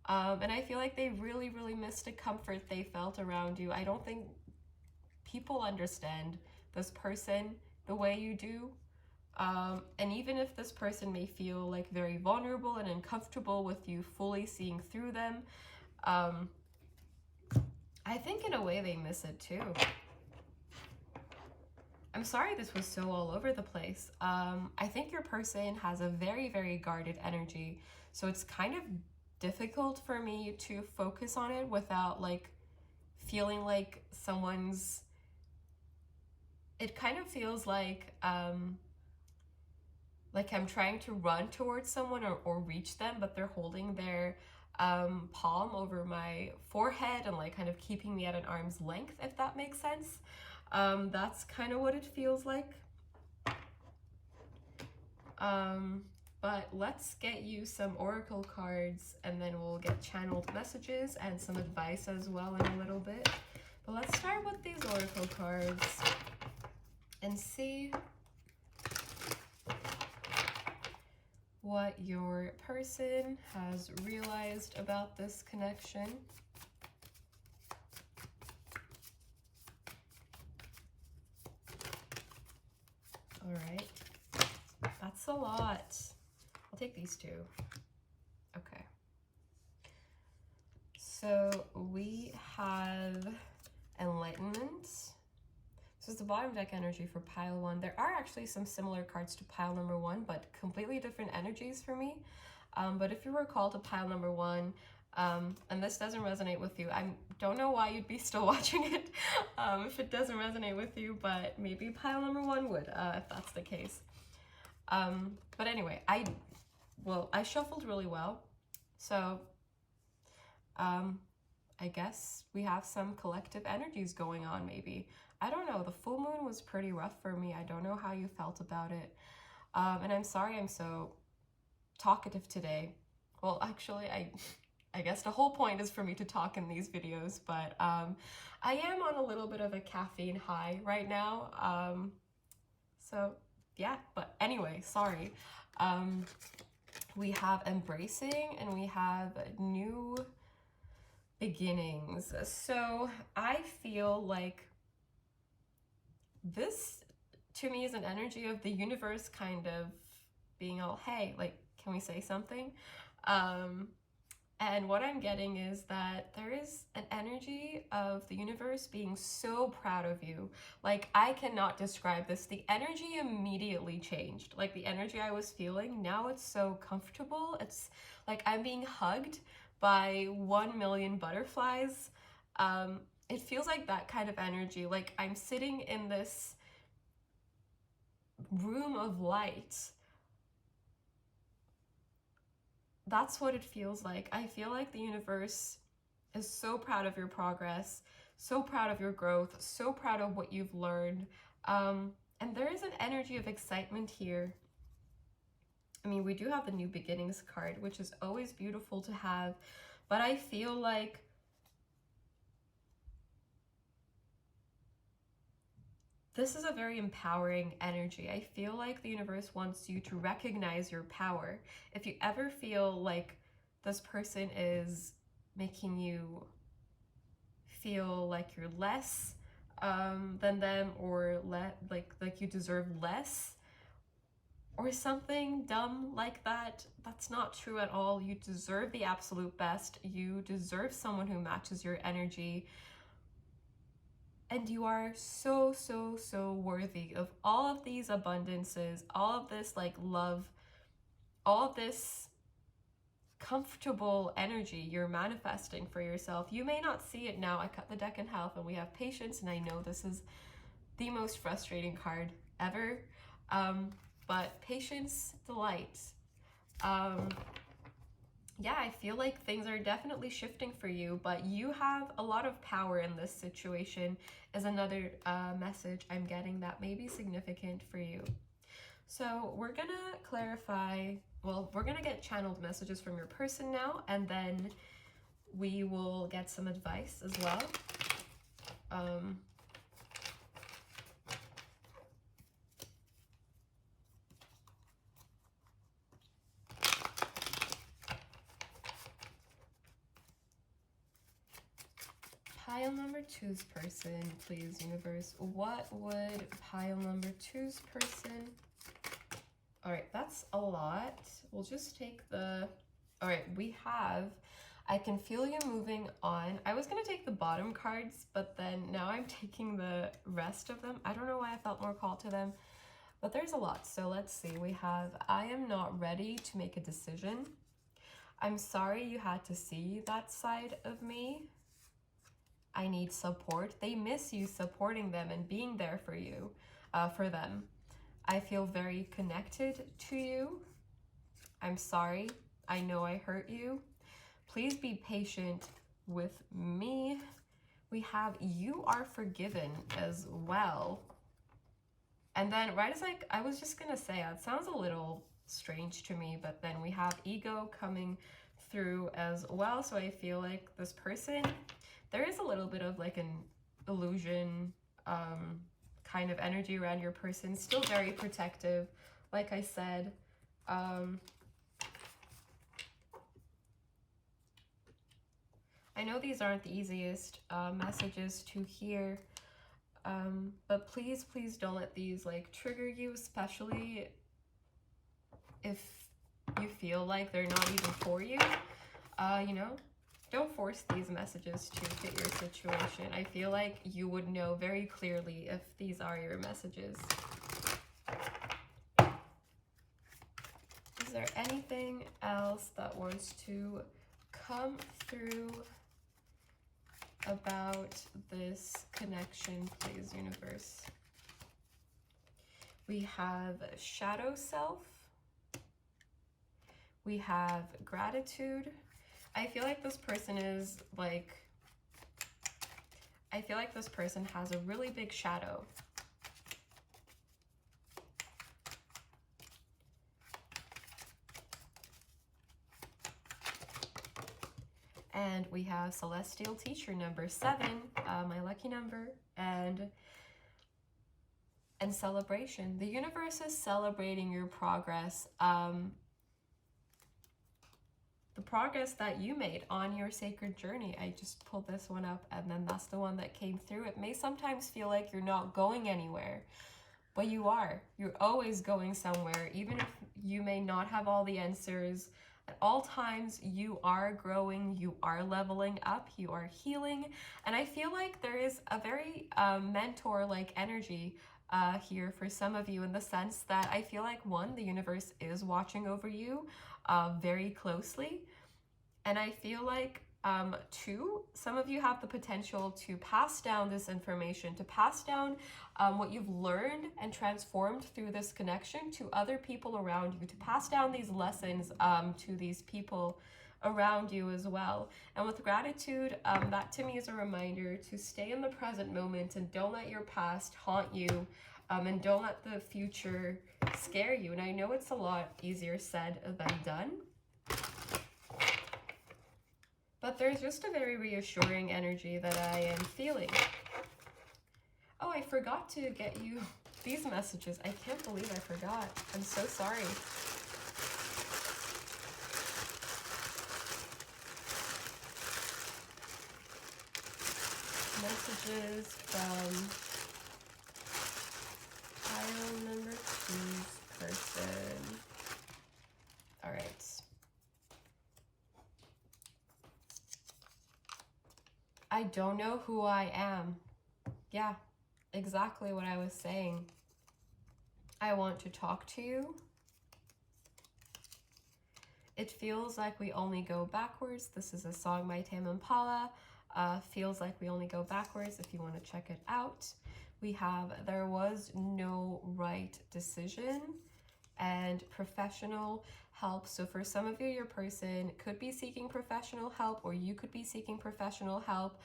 And I feel like they really, really missed a comfort they felt around you. I don't think people understand this person the way you do. And even if this person may feel like very vulnerable and uncomfortable with you fully seeing through them, I think in a way they miss it too. I'm sorry this was so all over the place. I think your person has a very, very guarded energy. So it's kind of difficult for me to focus on it without like feeling like it kind of feels like I'm trying to run towards someone or reach them, but they're holding their palm over my forehead and like kind of keeping me at an arm's length, if that makes sense. That's kind of what it feels like. But let's get you some oracle cards, and then we'll get channeled messages and some advice as well in a little bit. But let's start with these oracle cards and see what your person has realized about this connection. All right, that's a lot. I'll take these two. Okay. So we have Enlightenment. This is the bottom deck energy for pile 1. There are actually some similar cards to pile number 1, but completely different energies for me. But if you recall to pile number 1, and this doesn't resonate with you, I don't know why you'd be still watching it if it doesn't resonate with you, but maybe pile number 1 would, if that's the case. But anyway, I shuffled really well. So I guess we have some collective energies going on, maybe. I don't know, the full moon was pretty rough for me. I don't know how you felt about it. And I'm sorry I'm so talkative today. Well, actually, I guess the whole point is for me to talk in these videos, but I am on a little bit of a caffeine high right now. So yeah, but anyway, sorry. We have embracing and we have new beginnings. So I feel like this to me is an energy of the universe kind of being all, hey, like, can we say something? And what I'm getting is that there is an energy of the universe being so proud of you. Like, I cannot describe this. The energy immediately changed. Like, the energy I was feeling, now it's so comfortable. It's like I'm being hugged by 1 million butterflies. It feels like that kind of energy. Like, I'm sitting in this room of light. That's what it feels like. I feel like the universe is so proud of your progress, so proud of your growth, so proud of what you've learned. And there is an energy of excitement here. I mean, we do have the new beginnings card, which is always beautiful to have, but I feel like this is a very empowering energy. I feel like the universe wants you to recognize your power. If you ever feel like this person is making you feel like you're less than them, or like you deserve less, or something dumb like that, that's not true at all. You deserve the absolute best. You deserve someone who matches your energy. And you are so, so, so worthy of all of these abundances, all of this like love, all of this comfortable energy you're manifesting for yourself. You may not see it now. I cut the deck in half and we have patience, and I know this is the most frustrating card ever. But patience, delight. Yeah, I feel like things are definitely shifting for you, but you have a lot of power in this situation is another message I'm getting that may be significant for you. So we're gonna clarify, well, we're gonna get channeled messages from your person now, and then we will get some advice as well. Pile number 2's person, please, universe. What would pile number 2's person? All right, that's a lot. We'll just take the, all right, we have, I can feel you moving on. I was gonna take the bottom cards, but then now I'm taking the rest of them. I don't know why I felt more called to them, but there's a lot. So let's see, we have, I am not ready to make a decision. I'm sorry you had to see that side of me. I need support. They miss you supporting them and being there for you, for them. I feel very connected to you. I'm sorry. I know I hurt you. Please be patient with me. We have you are forgiven as well. And then right as like, I was just gonna say, it sounds a little strange to me, but then we have ego coming through as well. So I feel like this person, there is a little bit of like an illusion kind of energy around your person, still very protective, like I said. I know these aren't the easiest messages to hear, but please, please don't let these like trigger you, especially if you feel like they're not even for you. You know, don't force these messages to fit your situation. I feel like you would know very clearly if these are your messages. Is there anything else that wants to come through about this connection, please, universe? We have shadow self. We have gratitude. I feel like this person is like, I feel like this person has a really big shadow. And we have celestial teacher number 7, my lucky number, and celebration. The universe is celebrating your progress. The progress that you made on your sacred journey. I just pulled this one up, and then that's the one that came through. It may sometimes feel like you're not going anywhere, but you are. You're always going somewhere, even if you may not have all the answers. At all times, you are growing, you are leveling up, you are healing. And I feel like there is a very mentor-like energy here for some of you, in the sense that I feel like, one, the universe is watching over you very closely. And I feel like, two, some of you have the potential to pass down this information, to pass down what you've learned and transformed through this connection to other people around you, to pass down these lessons to these people around you as well. And with gratitude, that to me is a reminder to stay in the present moment and don't let your past haunt you, and don't let the future scare you. And I know it's a lot easier said than done, but there's just a very reassuring energy that I am feeling. Oh, I forgot to get you these messages. I can't believe I forgot. I'm so sorry. Messages from pile number 2's person. All right. I don't know who I am. Yeah, exactly what I was saying. I want to talk to you. It feels like we only go backwards. This is a song by Tame Impala. Feels like we only go backwards if you want to check it out. We have there was no right decision and professional help. So for some of you, your person could be seeking professional help, or you could be seeking professional help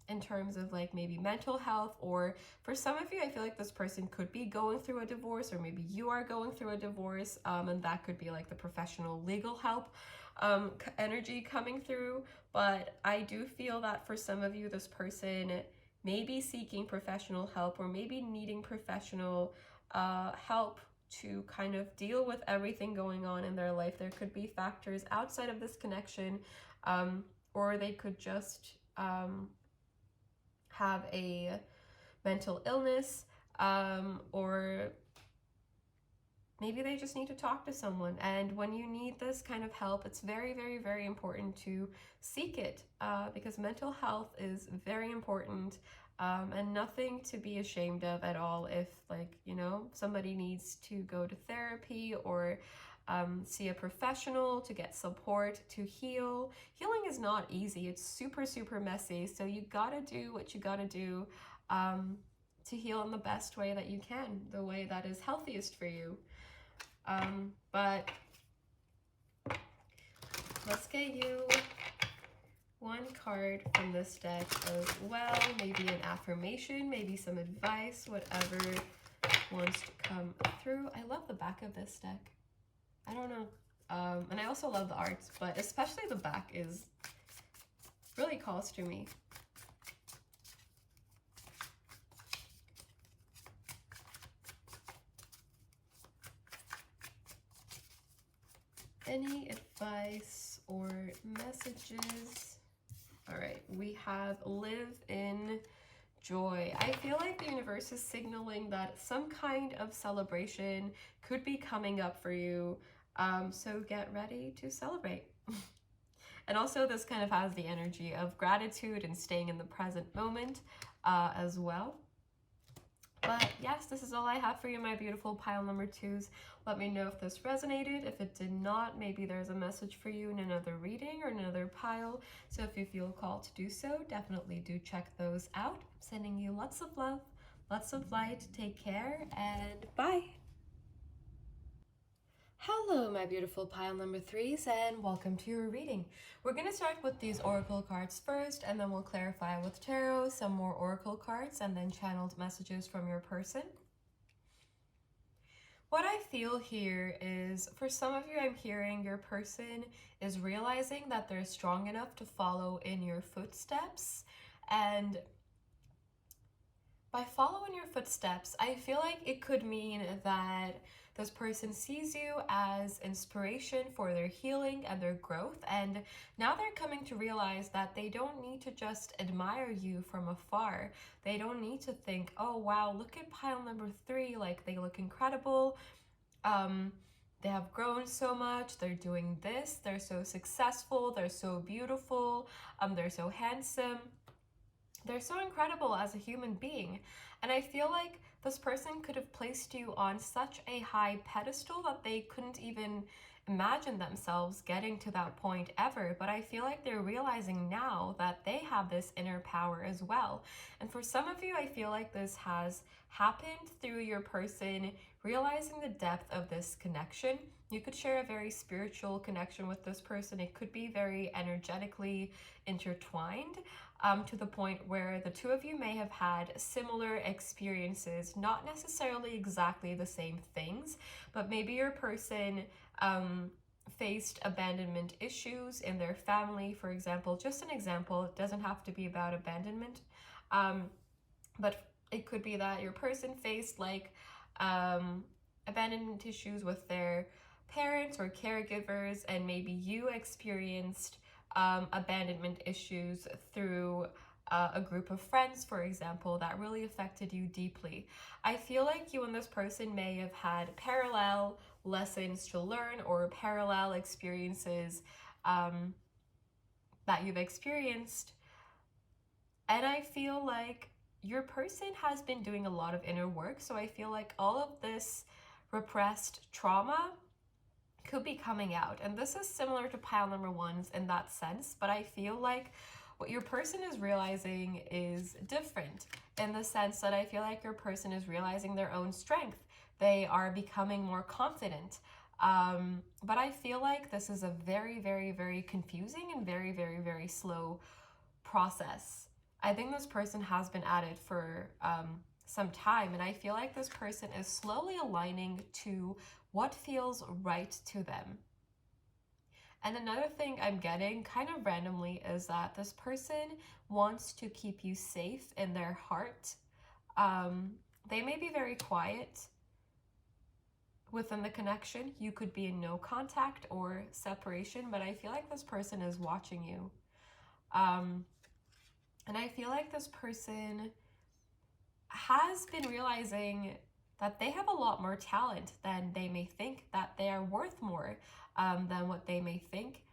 in terms of like maybe mental health, or for some of you, I feel like this person could be going through a divorce, or maybe you are going through a divorce, and that could be like the professional legal help energy coming through. But I do feel that for some of you, this person may be seeking professional help, or maybe needing professional help to kind of deal with everything going on in their life. There could be factors outside of this connection, or they could just have a mental illness, or maybe they just need to talk to someone. And when you need this kind of help, it's very, very, very important to seek it, because mental health is very important, and nothing to be ashamed of at all. If, like, you know, somebody needs to go to therapy or see a professional to get support to heal. Healing is not easy. It's super, super messy. So you gotta do what you gotta do to heal in the best way that you can, the way that is healthiest for you. But let's get you one card from this deck as well. Maybe an affirmation, maybe some advice, whatever wants to come through. I love the back of this deck. I don't know. And I also love the arts, but especially the back is really calls to me. Any advice or messages? All right, we have live in joy. I feel like the universe is signaling that some kind of celebration could be coming up for you. So get ready to celebrate. And also this kind of has the energy of gratitude and staying in the present moment as well. But yes, this is all I have for you, my beautiful pile number 2s. Let me know if this resonated. If it did not, maybe there's a message for you in another reading or another pile. So if you feel called to do so, definitely do check those out. I'm sending you lots of love, lots of light. Take care and bye. Hello, my beautiful pile number 3s, and welcome to your reading. We're going to start with these oracle cards first, and then we'll clarify with tarot, some more oracle cards, and then channeled messages from your person. What I feel here is, for some of you, I'm hearing your person is realizing that they're strong enough to follow in your footsteps. And by following your footsteps, I feel like it could mean that this person sees you as inspiration for their healing and their growth, and now they're coming to realize that they don't need to just admire you from afar. They don't need to think, oh wow, look at pile number 3, like they look incredible, they have grown so much, they're doing this, they're so successful, they're so beautiful, they're so handsome. They're so incredible as a human being. And I feel like this person could have placed you on such a high pedestal that they couldn't even imagine themselves getting to that point ever. But I feel like they're realizing now that they have this inner power as well. And for some of you, I feel like this has happened through your person realizing the depth of this connection. You could share a very spiritual connection with this person. It could be very energetically intertwined, to the point where the two of you may have had similar experiences, not necessarily exactly the same things, but maybe your person faced abandonment issues in their family, for example. Just an example, it doesn't have to be about abandonment, but it could be that your person faced like abandonment issues with their parents or caregivers, and maybe you experienced abandonment issues through a group of friends, for example, that really affected you deeply. I feel like you and this person may have had parallel lessons to learn, or parallel experiences that you've experienced. And I feel like your person has been doing a lot of inner work. So I feel like all of this repressed trauma could be coming out. And this is similar to pile number one's in that sense, but I feel like what your person is realizing is different, in the sense that I feel like your person is realizing their own strength. They are becoming more confident. But I feel like this is a very, very, very confusing and very, very, very slow process. I think this person has been at it for some time, and I feel like this person is slowly aligning to what feels right to them. And another thing I'm getting kind of randomly is that this person wants to keep you safe in their heart. They may be very quiet within the connection. You could be in no contact or separation, but I feel like this person is watching you. And I feel like this person has been realizing that they have a lot more talent than they may think, that they are worth more than what they may think,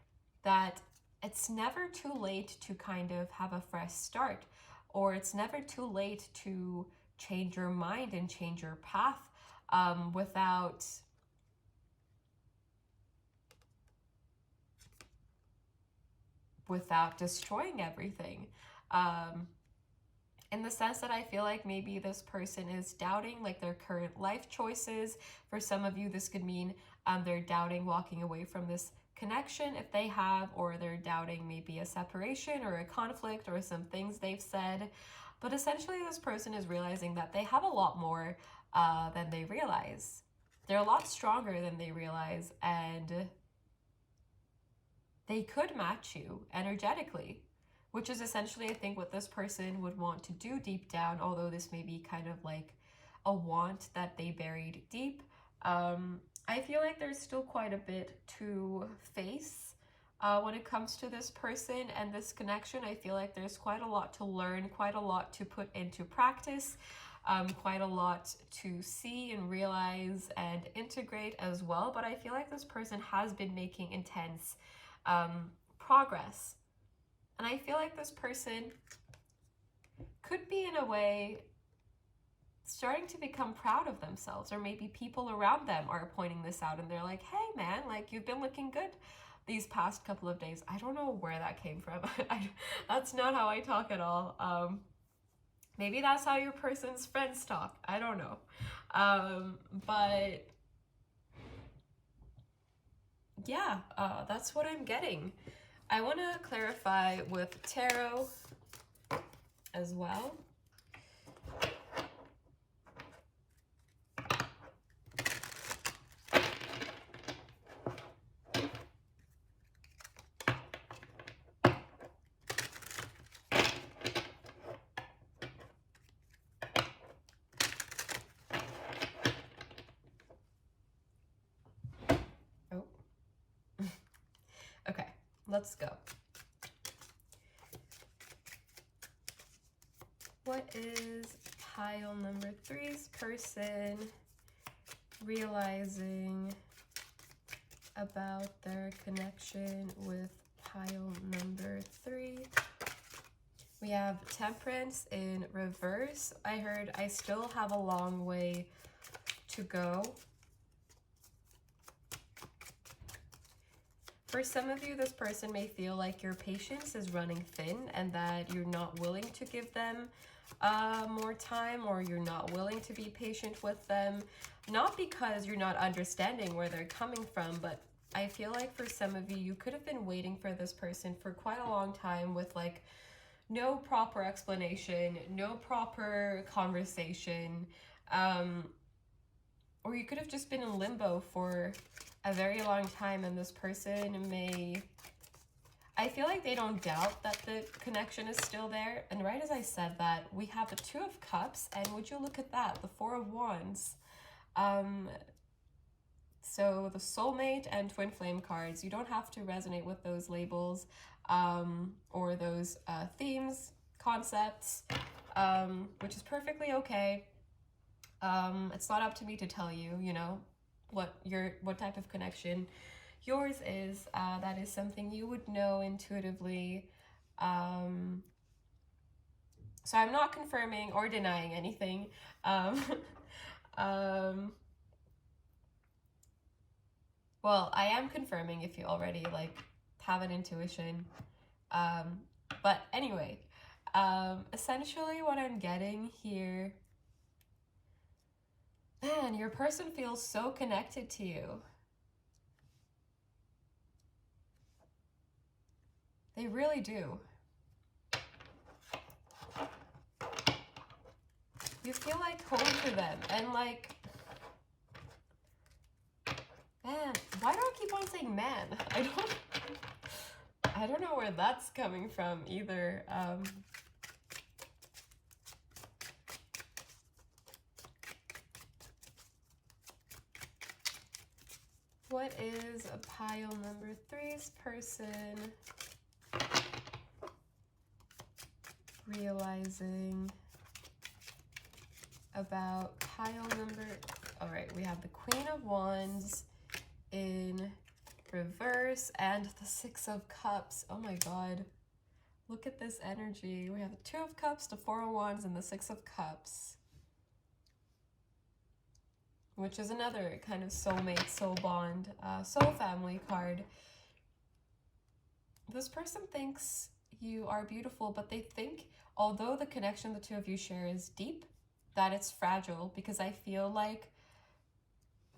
that it's never too late to kind of have a fresh start, or it's never too late to change your mind and change your path without destroying everything. In the sense that I feel like maybe this person is doubting like their current life choices. For some of you, this could mean they're doubting walking away from this connection if they have, or they're doubting maybe a separation or a conflict or some things they've said. But essentially, this person is realizing that they have a lot more than they realize. They're a lot stronger than they realize, and they could match you energetically, which is essentially, I think, what this person would want to do deep down, although this may be kind of like a want that they buried deep. I feel like there's still quite a bit to face when it comes to this person and this connection. I feel like there's quite a lot to learn, quite a lot to put into practice, quite a lot to see and realize and integrate as well. But I feel like this person has been making intense progress. And I feel like this person could be, in a way, starting to become proud of themselves, or maybe people around them are pointing this out and they're like, hey man, like you've been looking good these past couple of days. I don't know where that came from. That's not how I talk at all. Maybe that's how your person's friends talk. I don't know. But yeah, that's what I'm getting. I want to clarify with tarot as well. Oh. Okay, let's go. What is pile number three's person realizing about their connection with pile number three? We have Temperance in reverse. I heard I still have a long way to go. For some of you, this person may feel like your patience is running thin and that you're not willing to give them more time, or you're not willing to be patient with them. Not because you're not understanding where they're coming from, but I feel like for some of you, you could have been waiting for this person for quite a long time with like no proper explanation, no proper conversation, or you could have just been in limbo for a very long time, and this person may, I feel like they don't doubt that the connection is still there. And right as I said that, we have the Two of Cups, and would you look at that, the Four of Wands. So the soulmate and twin flame cards, you don't have to resonate with those labels or those themes, concepts, which is perfectly okay. It's not up to me to tell you, you know, what type of connection yours is. That is something you would know intuitively. So I'm not confirming or denying anything. Well, I am confirming if you already like have an intuition. But anyway, essentially what I'm getting here, man, your person feels so connected to you. They really do. You feel like home to them, and like, man, why do I keep on saying man? I don't know where that's coming from either. What is a pile number 3's person realizing about pile number, all right, we have the Queen of Wands in reverse and the Six of Cups. Oh my God, look at this energy. We have the Two of Cups, the Four of Wands, and the Six of Cups, which is another kind of soulmate, soul bond, soul family card. This person thinks you are beautiful, but they think, although the connection the two of you share is deep, that it's fragile, because I feel like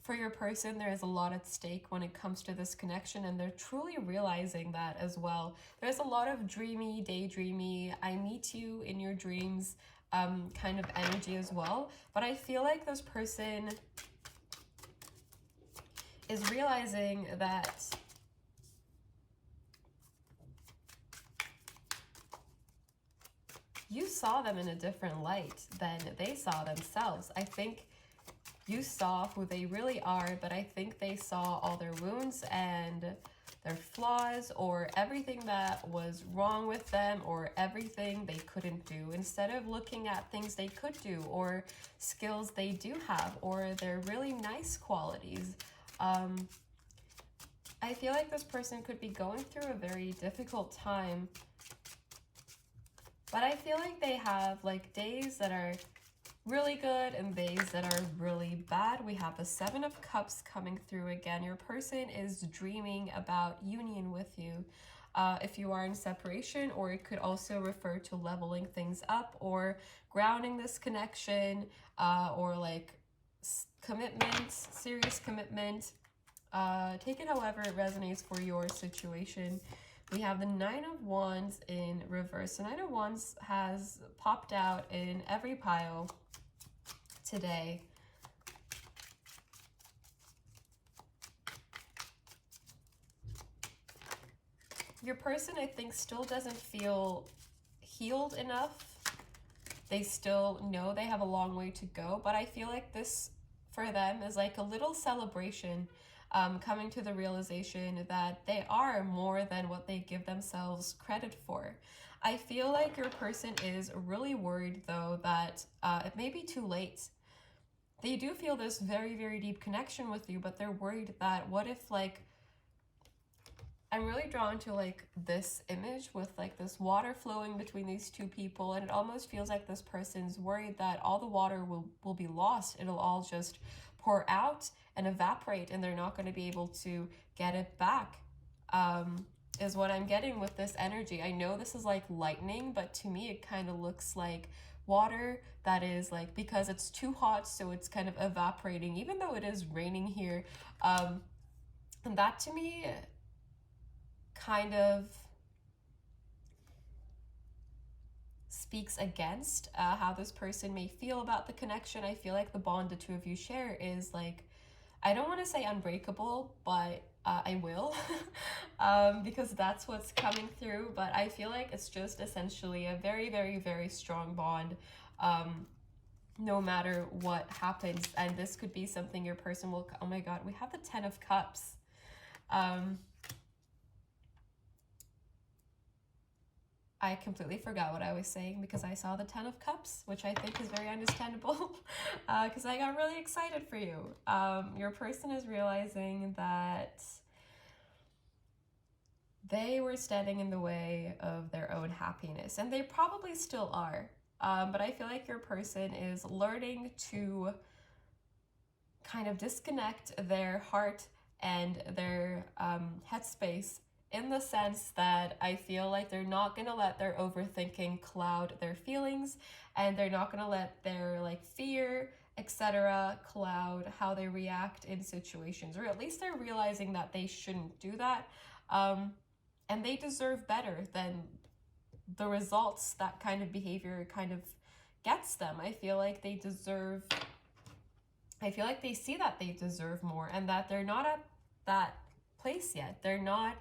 for your person, there is a lot at stake when it comes to this connection, and they're truly realizing that as well. There's a lot of dreamy, daydreamy, I meet you in your dreams kind of energy as well. But I feel like this person is realizing that you saw them in a different light than they saw themselves. I think you saw who they really are, but I think they saw all their wounds and their flaws, or everything that was wrong with them, or everything they couldn't do, instead of looking at things they could do, or skills they do have, or their really nice qualities. I feel like this person could be going through a very difficult time, but I feel like they have like days that are really good and days that are really bad. We have the Seven of Cups coming through again. Your person is dreaming about union with you. If you are in separation, or it could also refer to leveling things up or grounding this connection, or like commitment, serious commitment. Take it however it resonates for your situation. We have the Nine of Wands in reverse. The Nine of Wands has popped out in every pile today. Your person, I think, still doesn't feel healed enough. They still know they have a long way to go, but I feel like this for them is like a little celebration, coming to the realization that they are more than what they give themselves credit for. I feel like your person is really worried, though, that it may be too late. They do feel this very, very deep connection with you, but they're worried that what if, like, I'm really drawn to like this image with like this water flowing between these two people, and it almost feels like this person's worried that all the water will be lost. It'll all just pour out and evaporate, and they're not going to be able to get it back. is what I'm getting with this energy. I know this is like lightning, but to me it kind of looks like water that is like, because it's too hot, so it's kind of evaporating, even though it is raining here. And that to me kind of speaks against how this person may feel about the connection. I feel like the bond the two of you share is like, I don't want to say unbreakable, but I will, because that's what's coming through. But I feel like it's just essentially a very, very, very strong bond, no matter what happens. And this could be something your person will, oh my God, we have the 10 of Cups. I completely forgot what I was saying because I saw the 10 of Cups, which I think is very understandable, because I got really excited for you. Your person is realizing that they were standing in the way of their own happiness, and they probably still are. But I feel like your person is learning to kind of disconnect their heart and their headspace, in the sense that I feel like they're not going to let their overthinking cloud their feelings, and they're not going to let their like fear, etc., cloud how they react in situations, or at least they're realizing that they shouldn't do that, and they deserve better than the results that kind of behavior kind of gets them. I feel like they see that they deserve more, and that they're not at that place yet. They're not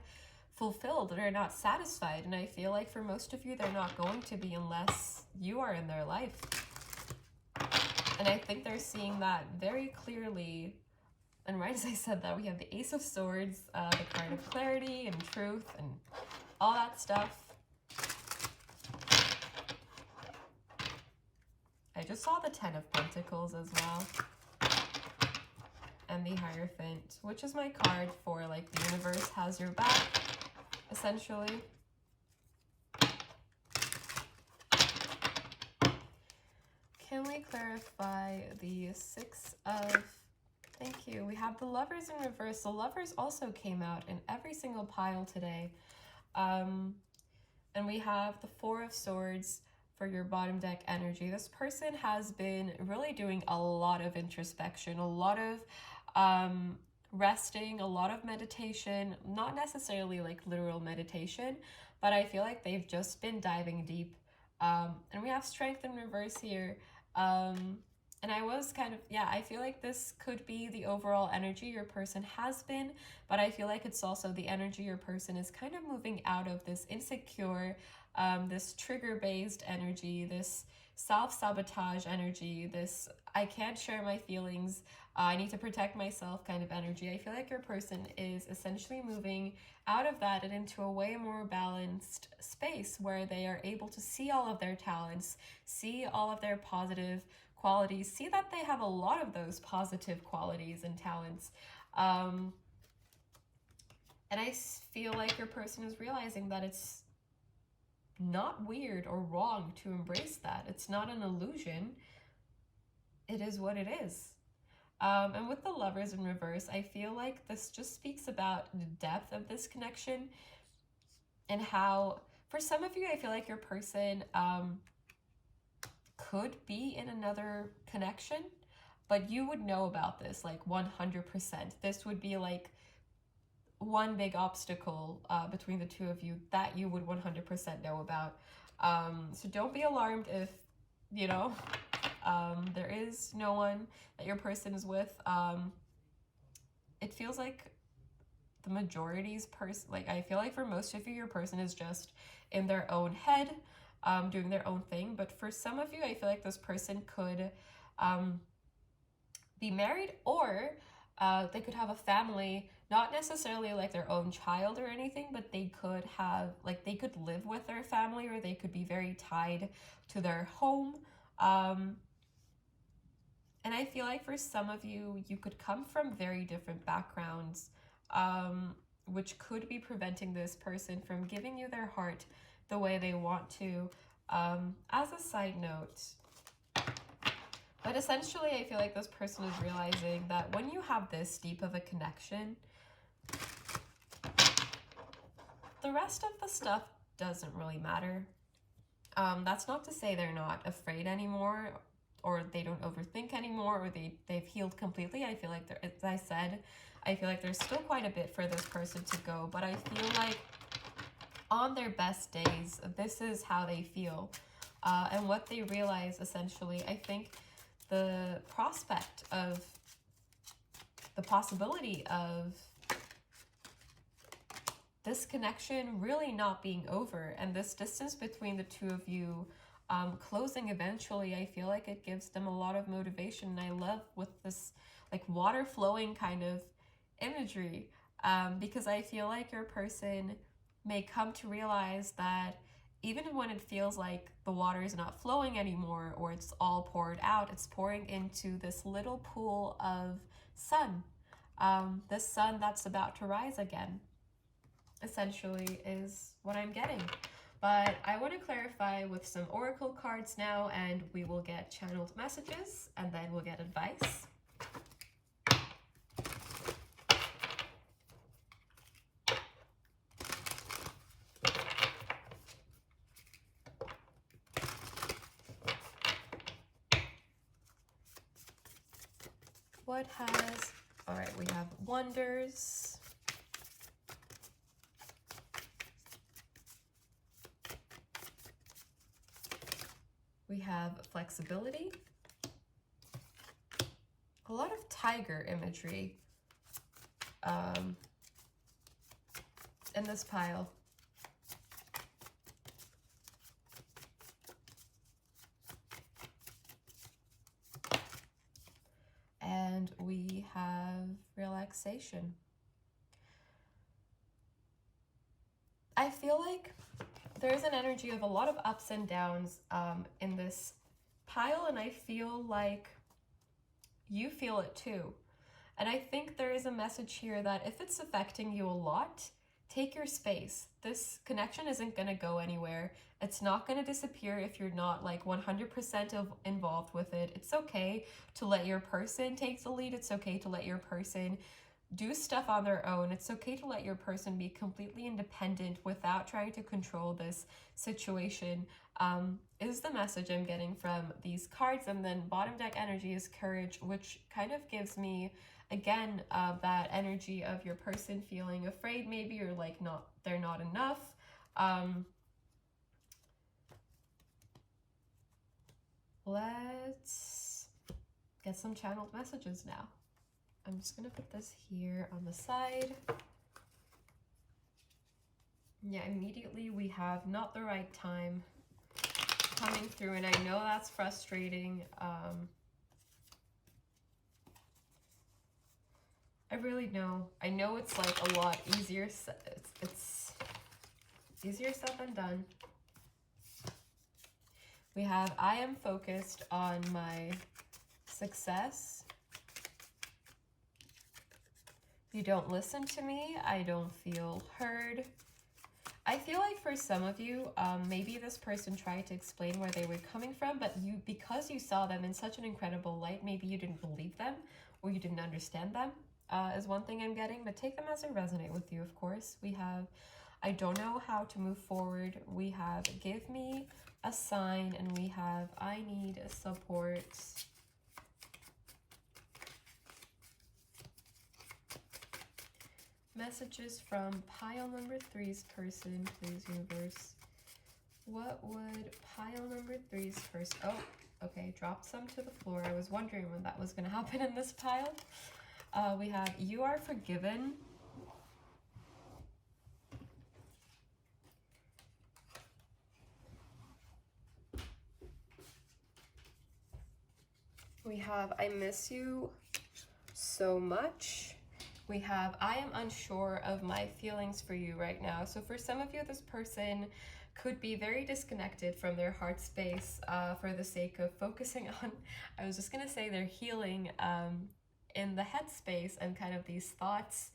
fulfilled, they're not satisfied, and I feel like for most of you they're not going to be unless you are in their life. And I think they're seeing that very clearly. And right as I said that, we have the Ace of Swords, the card of clarity and truth and all that stuff. I just saw the 10 of Pentacles as well, and the Hierophant, which is my card for like the universe has your back, essentially. Can we clarify the 6 of, thank you, we have the Lovers in reverse. The Lovers also came out in every single pile today. And we have the 4 of Swords for your bottom deck energy. This person has been really doing a lot of introspection, a lot of resting, a lot of meditation, not necessarily like literal meditation, but I feel like they've just been diving deep. And we have Strength in reverse here. And I was kind of, yeah, I feel like this could be the overall energy your person has been, but I feel like it's also the energy your person is kind of moving out of, this insecure, this trigger-based energy, this self-sabotage energy, this I can't share my feelings, I need to protect myself kind of energy. I feel like your person is essentially moving out of that and into a way more balanced space where they are able to see all of their talents, see all of their positive qualities, see that they have a lot of those positive qualities and talents. And I feel like your person is realizing that it's not weird or wrong to embrace that. It's not an illusion. It is what it is. And with the Lovers in reverse, I feel like this just speaks about the depth of this connection, and how, for some of you, I feel like your person could be in another connection, but you would know about this like 100%. This would be like one big obstacle between the two of you that you would 100% know about. So don't be alarmed if, you know, there is no one that your person is with. It feels like the majority's person, like I feel like for most of you, your person is just in their own head, doing their own thing. But for some of you, I feel like this person could be married, or they could have a family, not necessarily like their own child or anything, but they could have, like, they could live with their family, or they could be very tied to their home. And I feel like for some of you, you could come from very different backgrounds, which could be preventing this person from giving you their heart the way they want to, as a side note. But essentially, I feel like this person is realizing that when you have this deep of a connection, the rest of the stuff doesn't really matter. That's not to say they're not afraid anymore, or they don't overthink anymore, or they've healed completely. I feel like, as I said, I feel like there's still quite a bit for this person to go, but I feel like on their best days, this is how they feel. And what they realize, essentially, I think the prospect of, the possibility of this connection really not being over, and this distance between the two of you closing eventually, I feel like it gives them a lot of motivation. And I love with this like water flowing kind of imagery, because I feel like your person may come to realize that even when it feels like the water is not flowing anymore, or it's all poured out, it's pouring into this little pool of sun. This sun that's about to rise again, essentially, is what I'm getting. But I want to clarify with some oracle cards now, and we will get channeled messages, and then we'll get advice. What has... All right, we have wonders. We have flexibility. A lot of tiger imagery in this pile. And we have relaxation. I feel like there's an energy of a lot of ups and downs in this pile, and I feel like you feel it too. And I think there is a message here that if it's affecting you a lot, take your space. This connection isn't going to go anywhere. It's not going to disappear if you're not like 100% involved with it. It's okay to let your person take the lead. It's okay to let your person do stuff on their own. It's okay to let your person be completely independent without trying to control this situation, is the message I'm getting from these cards. And then bottom deck energy is courage, which kind of gives me, again, that energy of your person feeling afraid maybe, or like they're not enough. Let's get some channeled messages now. I'm just going to put this here on the side. Yeah, immediately we have not the right time coming through, and I know that's frustrating. I really know. I know it's like a lot easier. It's easier said than done. We have, I am focused on my success. You don't listen to me. I don't feel heard. I feel like for some of you, maybe this person tried to explain where they were coming from, but because you saw them in such an incredible light, maybe you didn't believe them, or you didn't understand them, is one thing I'm getting. But take them as they resonate with you, of course. We have, I don't know how to move forward. We have, give me a sign, and we have, I need support. Messages from pile number 3's person, please, universe. What would pile number 3's person... Oh, okay, dropped some to the floor. I was wondering when that was going to happen in this pile. We have, you are forgiven. We have, I miss you so much. We have, I am unsure of my feelings for you right now. So for some of you, this person could be very disconnected from their heart space for the sake of focusing on, I was just going to say, their healing in the head space, and kind of these thoughts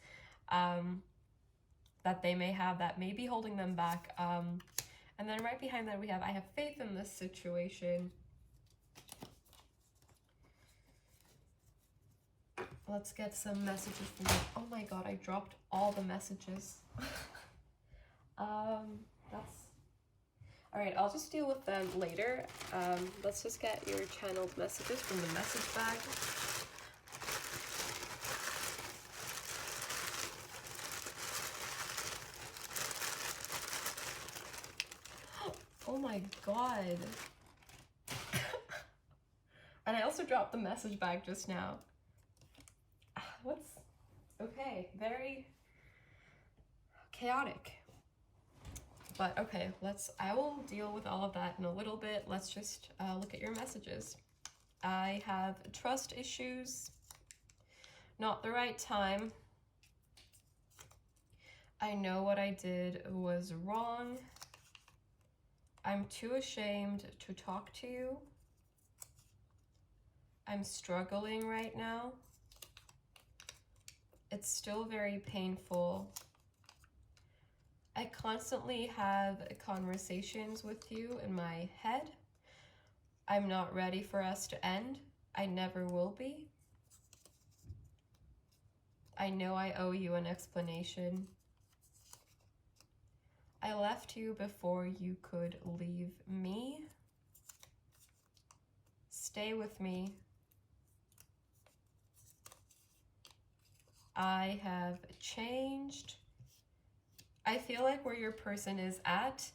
that they may have that may be holding them back. And then right behind that we have, I have faith in this situation. Let's get some messages from you. Oh my god, I dropped all the messages. All right, I'll just deal with them later. Let's just get your channeled messages from the message bag. Oh my god. And I also dropped the message bag just now. Okay, very chaotic. But okay, I will deal with all of that in a little bit. Let's just look at your messages. I have trust issues, not the right time. I know what I did was wrong. I'm too ashamed to talk to you. I'm struggling right now. It's still very painful. I constantly have conversations with you in my head. I'm not ready for us to end. I never will be. I know I owe you an explanation. I left you before you could leave me. Stay with me. I have changed. I feel like where your person is at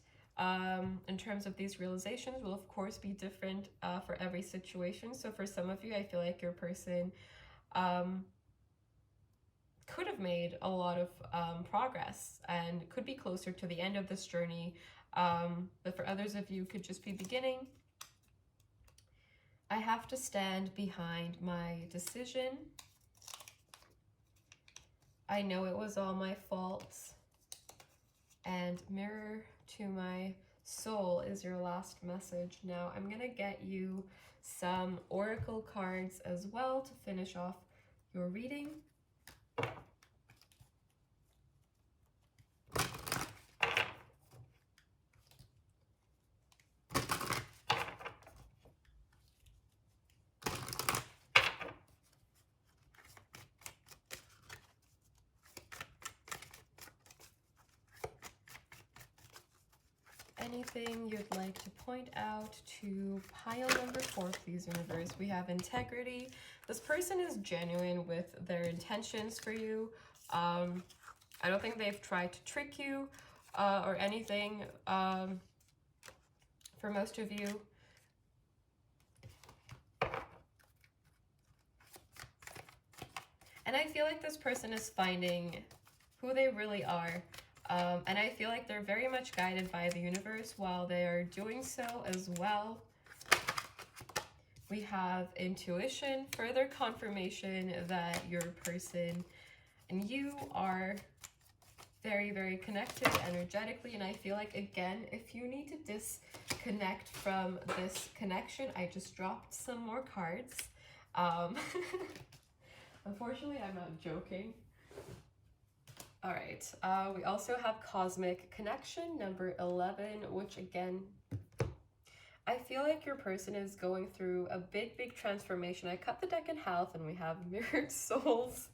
in terms of these realizations will of course be different for every situation. So for some of you, I feel like your person could have made a lot of progress and could be closer to the end of this journey. But for others of you, could just be beginning. I have to stand behind my decision. I know it was all my fault. And mirror to my soul is your last message. Now I'm gonna get you some oracle cards as well to finish off your reading. Anything you'd like to point out to pile number 4, please, universe? We have integrity. This person is genuine with their intentions for you. I don't think they've tried to trick you or anything. For most of you, and I feel like this person is finding who they really are. And I feel like they're very much guided by the universe while they are doing so as well. We have intuition, further confirmation that your person and you are very, very connected energetically. And I feel like, again, if you need to disconnect from this connection, I just dropped some more cards. Unfortunately, I'm not joking. All right, we also have Cosmic Connection, number 11, which again, I feel like your person is going through a big, big transformation. I cut the deck in half and we have Mirrored Souls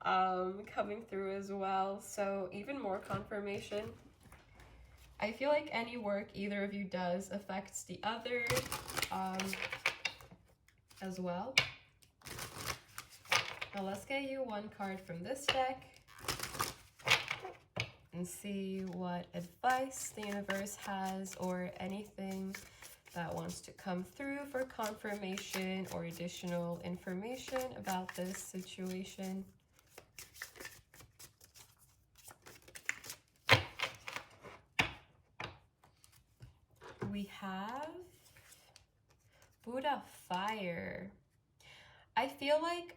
coming through as well. So even more confirmation. I feel like any work either of you does affects the other as well. Now let's get you one card from this deck and see what advice the universe has or anything that wants to come through for confirmation or additional information about this situation. We have Buddha Fire. I feel like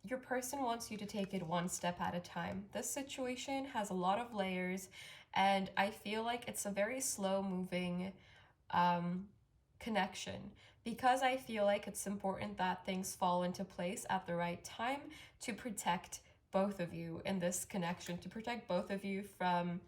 your person wants you to take it one step at a time. This situation has a lot of layers, and I feel like it's a very slow moving connection, because I feel like it's important that things fall into place at the right time to protect both of you in this connection, to protect both of you from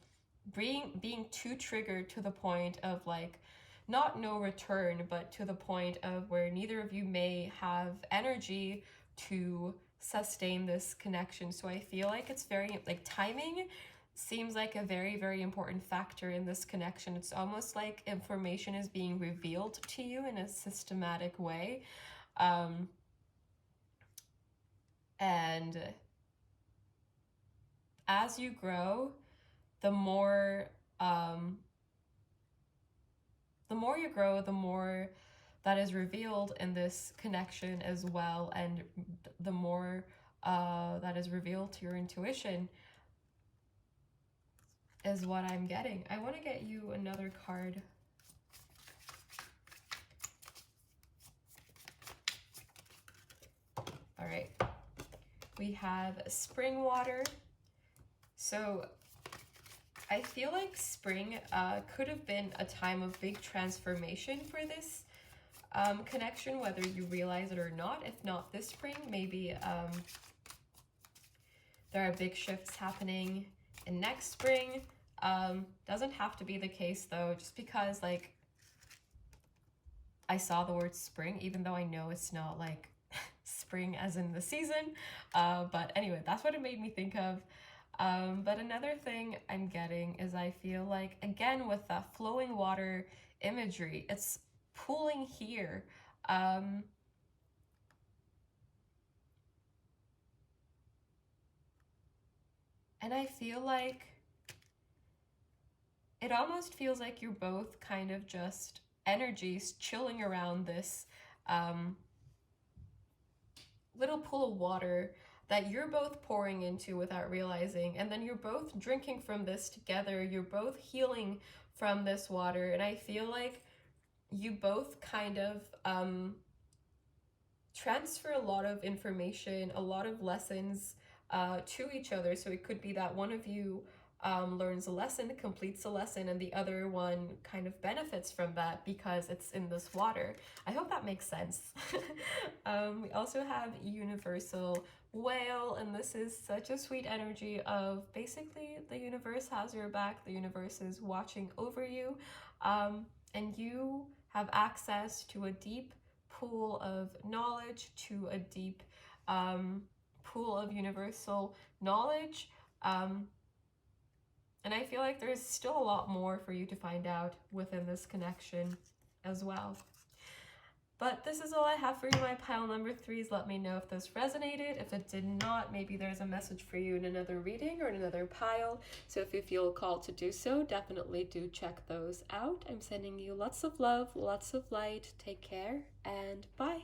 being too triggered to the point of like not no return, but to the point of where neither of you may have energy to sustain this connection. So I feel like it's very like timing seems like a very, very important factor in this connection. It's almost like information is being revealed to you in a systematic way. And as you grow, the more you grow, the more that is revealed in this connection as well, and the more that is revealed to your intuition is what I'm getting. I want to get you another card. All right. We have spring water. So I feel like spring could have been a time of big transformation for this connection, whether you realize it or not. If not this spring, maybe there are big shifts happening in next spring. Doesn't have to be the case though, just because like I saw the word spring, even though I know it's not like spring as in the season. But anyway, that's what it made me think of. But another thing I'm getting is I feel like, again, with that flowing water imagery, it's pooling here. And I feel like it almost feels like you're both kind of just energies chilling around this little pool of water that you're both pouring into without realizing, and then you're both drinking from this together. You're both healing from this water, and I feel like you both kind of transfer a lot of information, a lot of lessons to each other. So it could be that one of you learns a lesson, completes a lesson, and the other one kind of benefits from that because it's in this water. I hope that makes sense. We also have universal whale, and this is such a sweet energy of basically the universe has your back, the universe is watching over you, and you have access to a deep pool of knowledge, to a deep pool of universal knowledge. And I feel like there's still a lot more for you to find out within this connection as well. But this is all I have for you, my pile number threes. Let me know if this resonated. If it did not, maybe there's a message for you in another reading or in another pile. So if you feel called to do so, definitely do check those out. I'm sending you lots of love, lots of light. Take care, and bye.